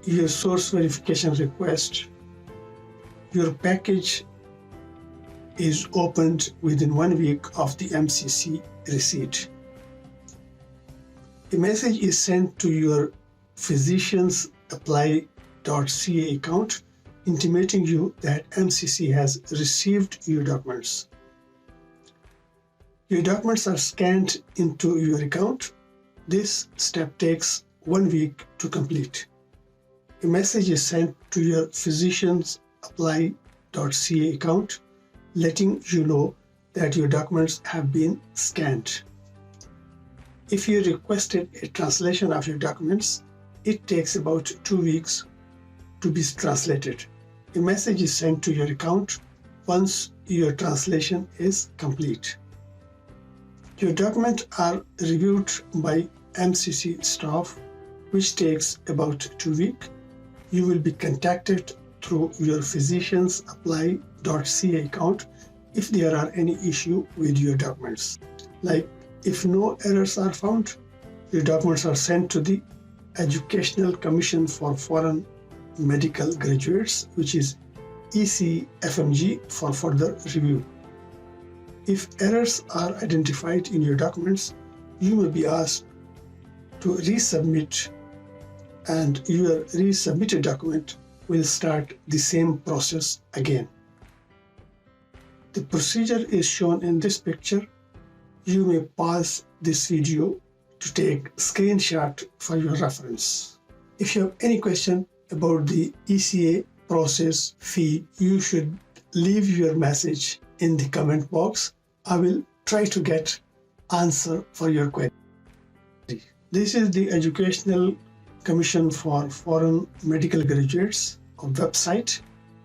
your source verification request, your package is opened within 1 week of the MCC receipt. A message is sent to your physician's apply.ca account intimating you that MCC has received your documents. Your documents are scanned into your account. This step takes 1 week to complete. A message is sent to your physician's apply.ca account letting you know that your documents have been scanned. If you requested a translation of your documents, it takes about 2 weeks to be translated. A message is sent to your account once your translation is complete. Your documents are reviewed by MCC staff, which takes about 2 weeks. You will be contacted through your physician's apply.ca account if there are any issue with your documents. Like if no errors are found, your documents are sent to the Educational Commission for Foreign Medical Graduates, which is ECFMG, for further review. If errors are identified in your documents, you may be asked to resubmit, and your resubmitted document will start the same process again. The procedure is shown in this picture. You may pause this video to take screenshot for your reference. If you have any question about the ECA process fee, you should leave your message in the comment box. I will try to get answer for your query. This is the Educational Commission for Foreign Medical Graduates website.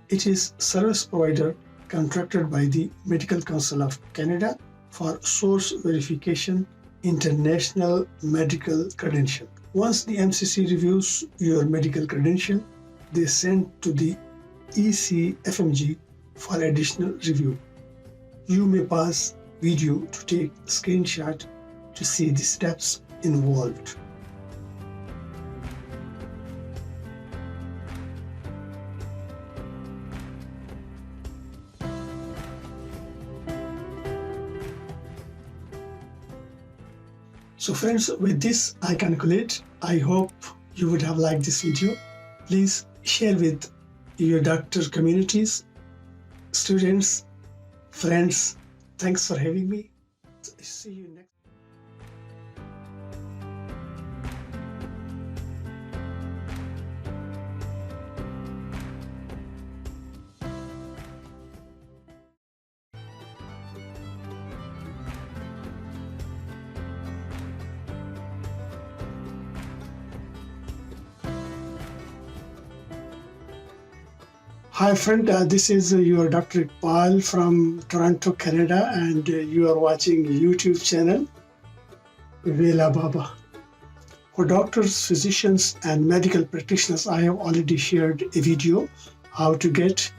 It is service provider contracted by the Medical Council of Canada for source verification international medical credential. Once the MCC reviews your medical credential, they send to the ECFMG for additional review. You may pause video to take screenshot to see the steps involved. So friends, with this I conclude. I hope you would have liked this video. Please share with your doctor communities, students, friends. Thanks for having me. See you next. Hi friend, this is your Dr. Iqbal from Toronto, Canada, and you are watching YouTube channel Vela Baba. For doctors, physicians and medical practitioners, I have already shared a video how to get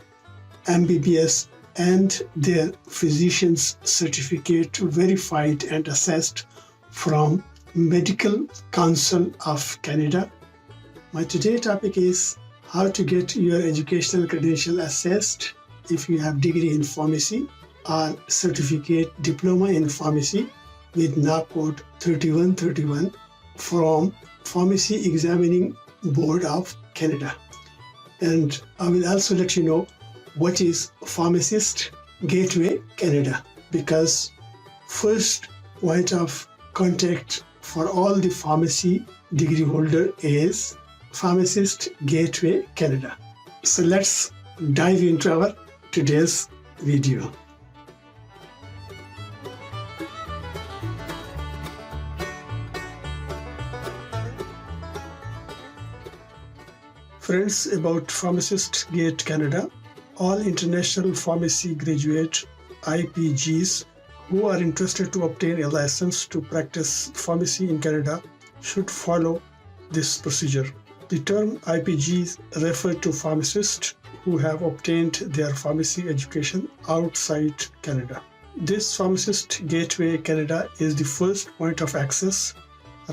MBBS and their physician's certificate verified and assessed from Medical Council of Canada. My today's topic is how to get your educational credential assessed if you have degree in pharmacy or certificate diploma in pharmacy with NAAC code 3131 from Pharmacy Examining Board of Canada. And I will also let you know what is Pharmacist Gateway Canada, because first point of contact for all the pharmacy degree holder is Pharmacist Gateway Canada. So let's dive into our today's video. Friends, about Pharmacist Gate Canada, all international pharmacy graduate IPGs who are interested to obtain a license to practice pharmacy in Canada should follow this procedure. The term IPGs refer to pharmacists who have obtained their pharmacy education outside Canada. This Pharmacist Gateway Canada is the first point of access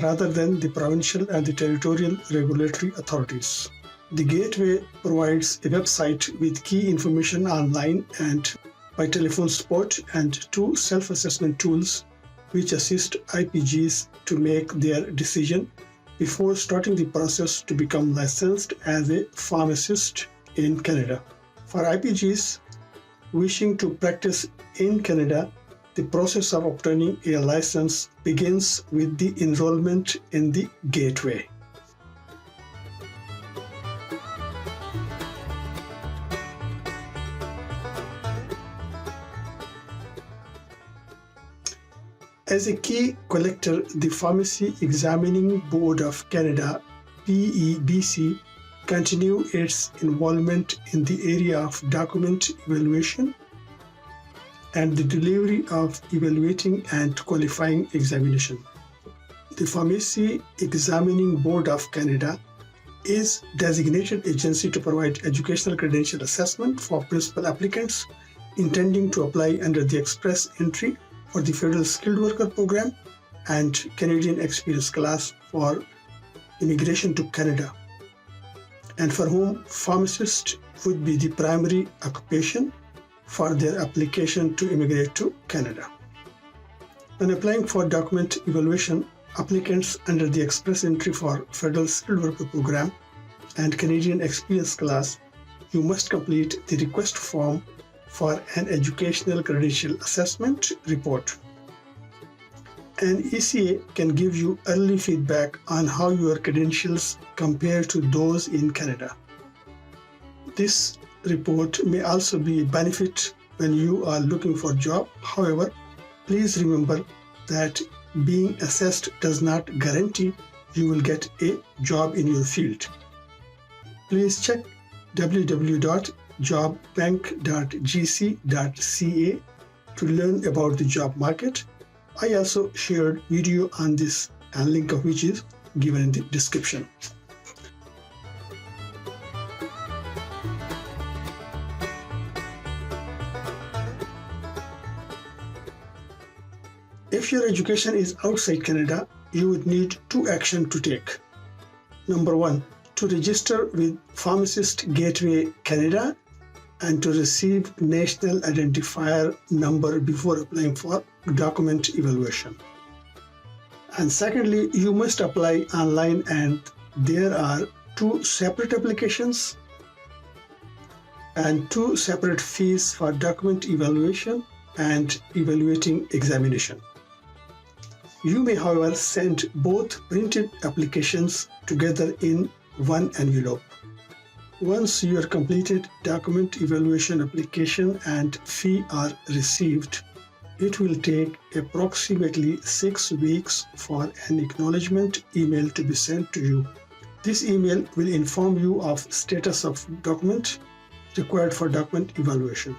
rather than the provincial and the territorial regulatory authorities. The Gateway provides a website with key information online and by telephone support and 2 self-assessment tools which assist IPGs to make their decision before starting the process to become licensed as a pharmacist in Canada. For IPGs wishing to practice in Canada, the process of obtaining a license begins with the enrollment in the Gateway. As a key collector, the Pharmacy Examining Board of Canada, PEBC, continue its involvement in the area of document evaluation and the delivery of evaluating and qualifying examination. The Pharmacy Examining Board of Canada is designated agency to provide educational credential assessment for principal applicants intending to apply under the express entry for the Federal Skilled Worker Program and Canadian Experience Class for immigration to Canada, and for whom pharmacist would be the primary occupation for their application to immigrate to Canada. When applying for document evaluation, applicants under the express entry for Federal Skilled Worker Program and Canadian Experience Class, you must complete the request form for an Educational Credential Assessment report. An ECA can give you early feedback on how your credentials compare to those in Canada. This report may also be a benefit when you are looking for a job. However, please remember that being assessed does not guarantee you will get a job in your field. Please check www.jobbank.gc.ca to learn about the job market. I also shared video on this, and link of which is given in the description. If your education is outside Canada, you would need 2 actions to take. Number 1, to register with Pharmacist Gateway Canada and to receive National Identifier Number before applying for document evaluation. And secondly, you must apply online, and there are 2 separate applications and 2 separate fees for document evaluation and evaluating examination. You may, however, send both printed applications together in one envelope. Once your completed document evaluation application and fee are received, it will take approximately 6 weeks for an acknowledgement email to be sent to you. This email will inform you of status of document required for document evaluation.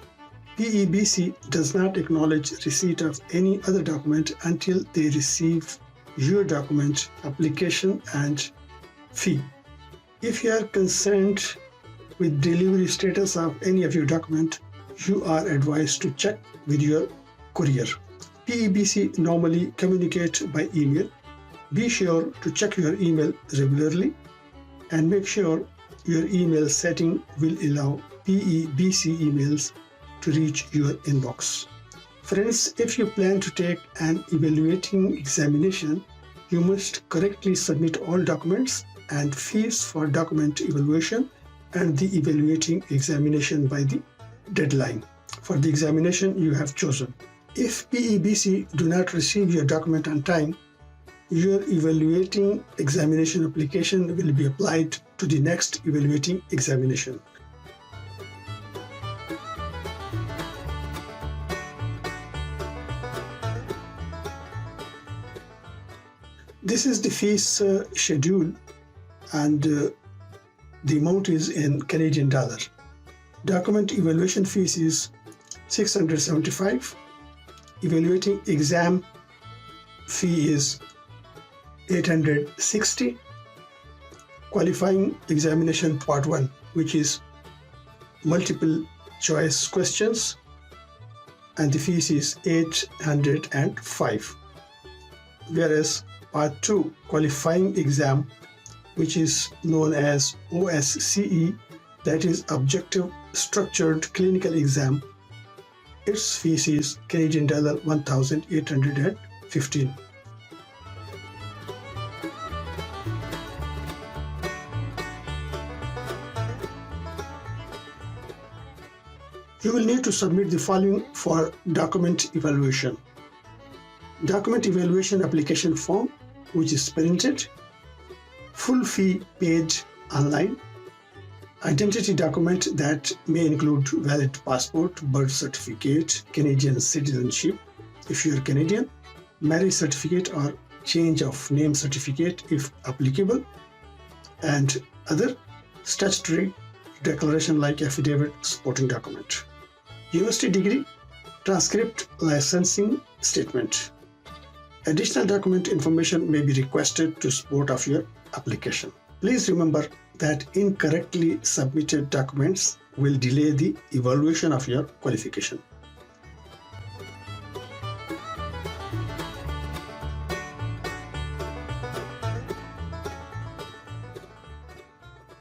PEBC does not acknowledge receipt of any other document until they receive your document, application, and fee. If you are concerned with delivery status of any of your document, you are advised to check with your courier. PEBC normally communicate by email. Be sure to check your email regularly and make sure your email setting will allow PEBC emails to reach your inbox. Friends, if you plan to take an evaluating examination, you must correctly submit all documents and fees for document evaluation and the evaluating examination by the deadline for the examination you have chosen. If PEBC do not receive your document on time, your evaluating examination application will be applied to the next evaluating examination. This is the fees schedule, and the amount is in Canadian dollar. Document evaluation fees is $675. Evaluating exam fee is $860. Qualifying examination part 1, which is multiple choice questions, and the fees is $805. Whereas Part 2 qualifying exam, which is known as OSCE, that is Objective Structured Clinical Exam. Its fees is Canadian dollar 1,815. You will need to submit the following for document evaluation. Document evaluation application form, which is printed, full fee paid online, identity document that may include valid passport, birth certificate, Canadian citizenship if you are Canadian, marriage certificate or change of name certificate if applicable, and other statutory declaration like affidavit, supporting document. University degree, transcript, licensing statement. Additional document information may be requested to support of your application. Please remember that incorrectly submitted documents will delay the evaluation of your qualification.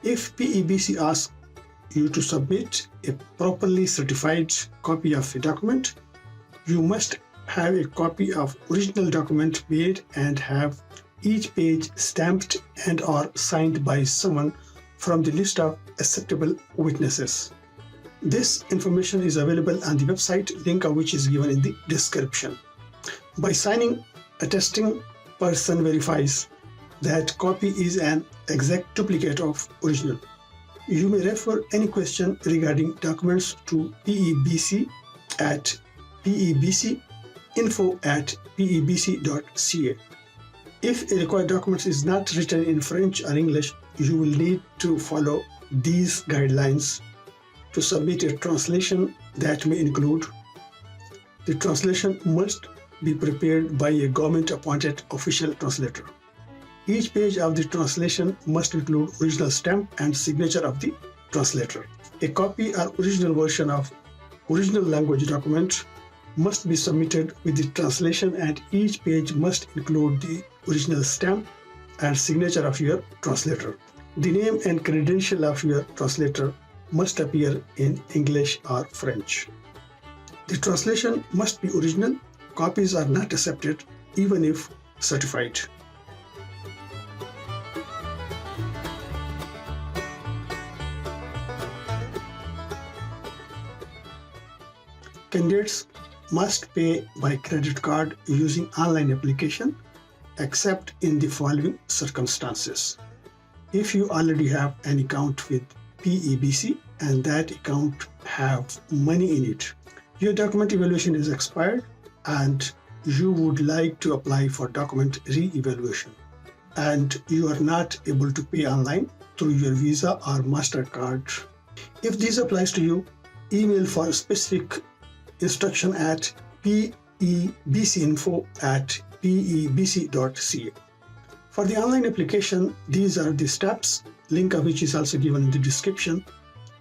If PEBC asks you to submit a properly certified copy of a document, you must have a copy of original document made and have each page stamped and or signed by someone from the list of acceptable witnesses. This information is available on the website, link of which is given in the description. By signing, attesting person verifies that copy is an exact duplicate of original. You may refer any question regarding documents to PEBC at pebcinfo@pebc.ca. If a required document is not written in French or English, you will need to follow these guidelines to submit a translation that may include: the translation must be prepared by a government-appointed official translator. Each page of the translation must include original stamp and signature of the translator. A copy or original version of original language document must be submitted with the translation, and each page must include the original stamp and signature of your translator. The name and credential of your translator must appear in English or French. The translation must be original. Copies are not accepted even if certified. Candidates must pay by credit card using online application, except in the following circumstances. If you already have an account with PEBC and that account have money in it, your document evaluation is expired and you would like to apply for document re-evaluation, and you are not able to pay online through your Visa or MasterCard. If this applies to you, email for specific instruction at pebcinfo@pebc.ca. For the online application, these are the steps, link of which is also given in the description.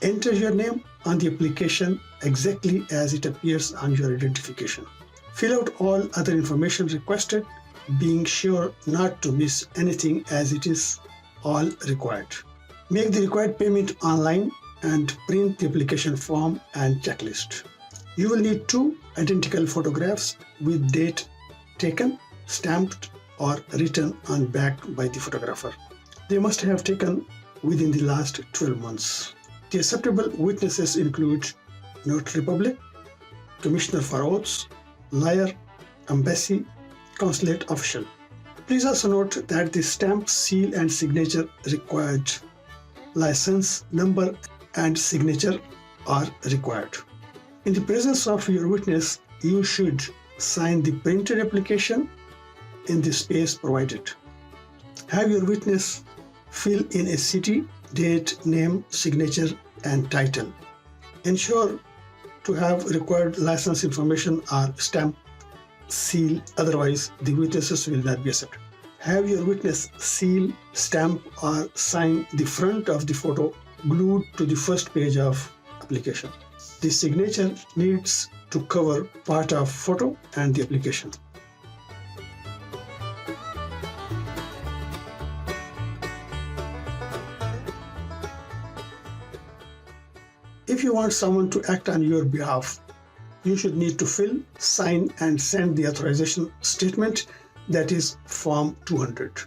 Enter your name on the application exactly as it appears on your identification. Fill out all other information requested, being sure not to miss anything as it is all required. Make the required payment online and print the application form and checklist. You will need 2 identical photographs with date taken, stamped or written on back by the photographer. They must have taken within the last 12 months. The acceptable witnesses include Notary Public, Commissioner for Oaths, Lawyer, Embassy, Consulate Official. Please also note that the stamp, seal and signature required. License number and signature are required. In the presence of your witness, you should sign the printed application in the space provided. Have your witness fill in a city, date, name, signature, and title. Ensure to have required license information or stamp, seal, otherwise the witnesses will not be accepted. Have your witness seal, stamp, or sign the front of the photo glued to the first page of application. The signature needs to cover part of photo and the application. If you want someone to act on your behalf, you should need to fill, sign, and send the authorization statement, that is Form 200.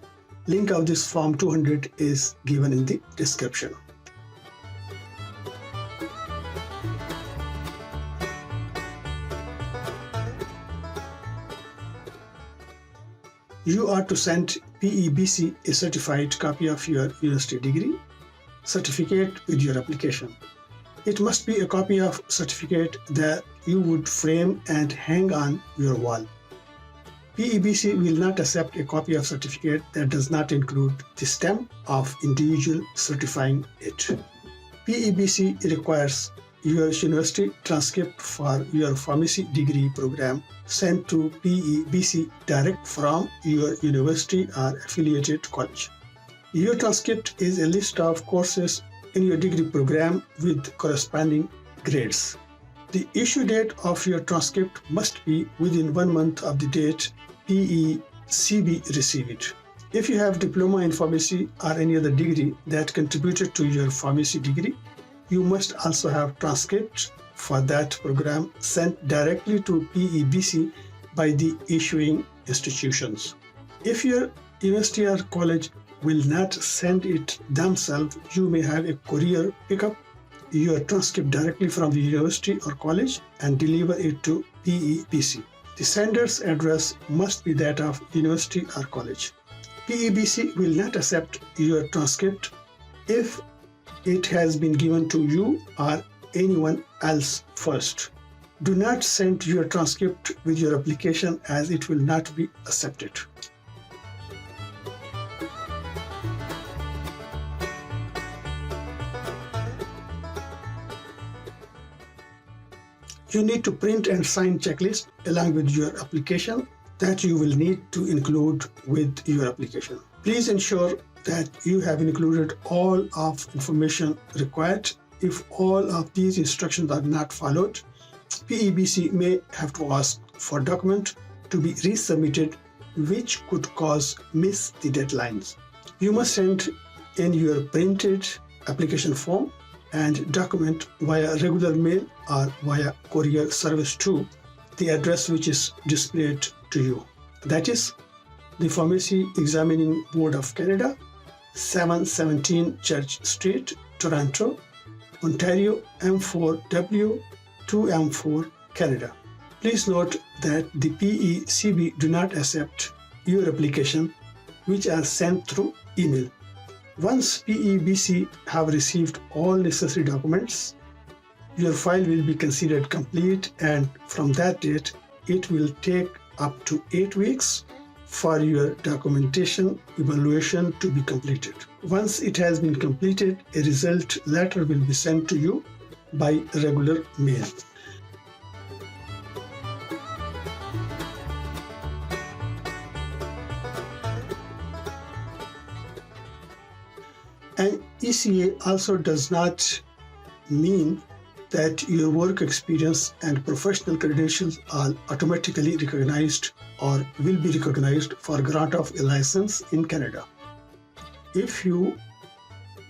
Link of this Form 200 is given in the description. You are to send PEBC a certified copy of your university degree certificate with your application. It must be a copy of certificate that you would frame and hang on your wall. PEBC will not accept a copy of certificate that does not include the stamp of individual certifying it. PEBC requires your university transcript for your pharmacy degree program sent to PEBC direct from your university or affiliated college. Your transcript is a list of courses in your degree program with corresponding grades. The issue date of your transcript must be within 1 month of the date PECB received it. If you have diploma in pharmacy or any other degree that contributed to your pharmacy degree, you must also have transcripts for that program sent directly to PEBC by the issuing institutions. If your university or college will not send it themselves, you may have a courier pick up your transcript directly from the university or college and deliver it to PEBC. The sender's address must be that of university or college. PEBC will not accept your transcript if it has been given to you or anyone else first. Do not send your transcript with your application, as it will not be accepted. You need to print and sign checklist along with your application that you will need to include with your application. Please ensure that you have included all of information required. If all of these instructions are not followed, PEBC may have to ask for document to be resubmitted, which could cause miss the deadlines. You must send in your printed application form and document via regular mail or via courier service to the address which is displayed to you. That is the Pharmacy Examining Board of Canada, 717 Church Street, Toronto, Ontario, M4W 2M4, Canada. Please note that the PECB do not accept your application which are sent through email. Once PEBC have received all necessary documents, your file will be considered complete, and from that date, it will take up to 8 weeks for your documentation evaluation to be completed. Once it has been completed, a result letter will be sent to you by regular mail. An ECA also does not mean that your work experience and professional credentials are automatically recognized or will be recognized for grant of a license in Canada. If you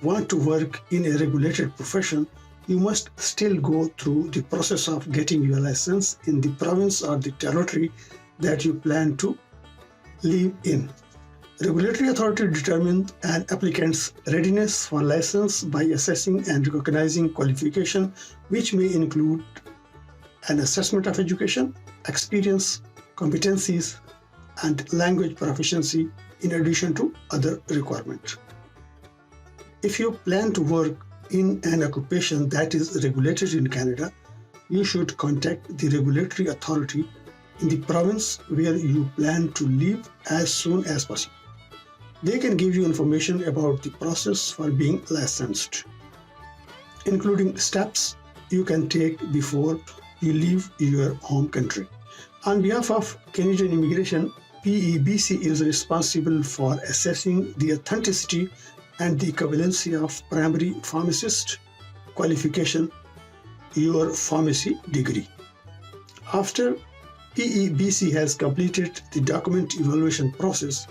want to work in a regulated profession, you must still go through the process of getting your license in the province or the territory that you plan to live in. Regulatory authority determines an applicant's readiness for license by assessing and recognizing qualification, which may include an assessment of education, experience, competencies, and language proficiency, in addition to other requirements. If you plan to work in an occupation that is regulated in Canada, you should contact the regulatory authority in the province where you plan to live as soon as possible. They can give you information about the process for being licensed, including steps you can take before you leave your home country. On behalf of Canadian Immigration, PEBC is responsible for assessing the authenticity and the equivalency of primary pharmacist qualification, your pharmacy degree. After PEBC has completed the document evaluation process,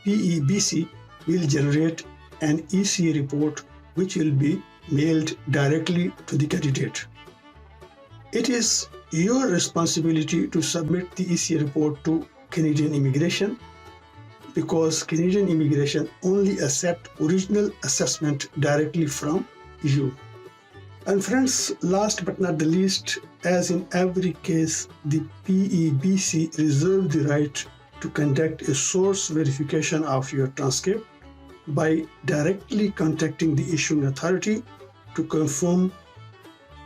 PEBC will generate an ECA report which will be mailed directly to the candidate. It is your responsibility to submit the ECA report to Canadian Immigration, because Canadian Immigration only accept original assessment directly from you. And friends, last but not the least, as in every case, the PEBC reserve the right to conduct a source verification of your transcript by directly contacting the issuing authority to confirm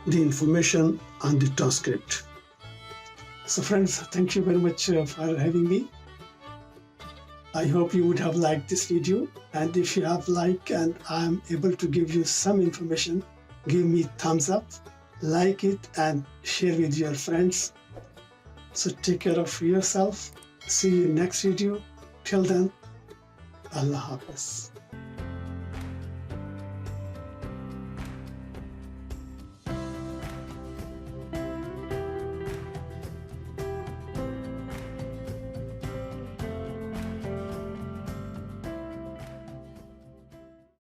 the information on the transcript. So friends, thank you very much for having me. I hope you would have liked this video, and if you have liked and I am able to give you some information, give me thumbs up, like it and share with your friends. So take care of yourself. See you next video. Till then, Allah Hafiz.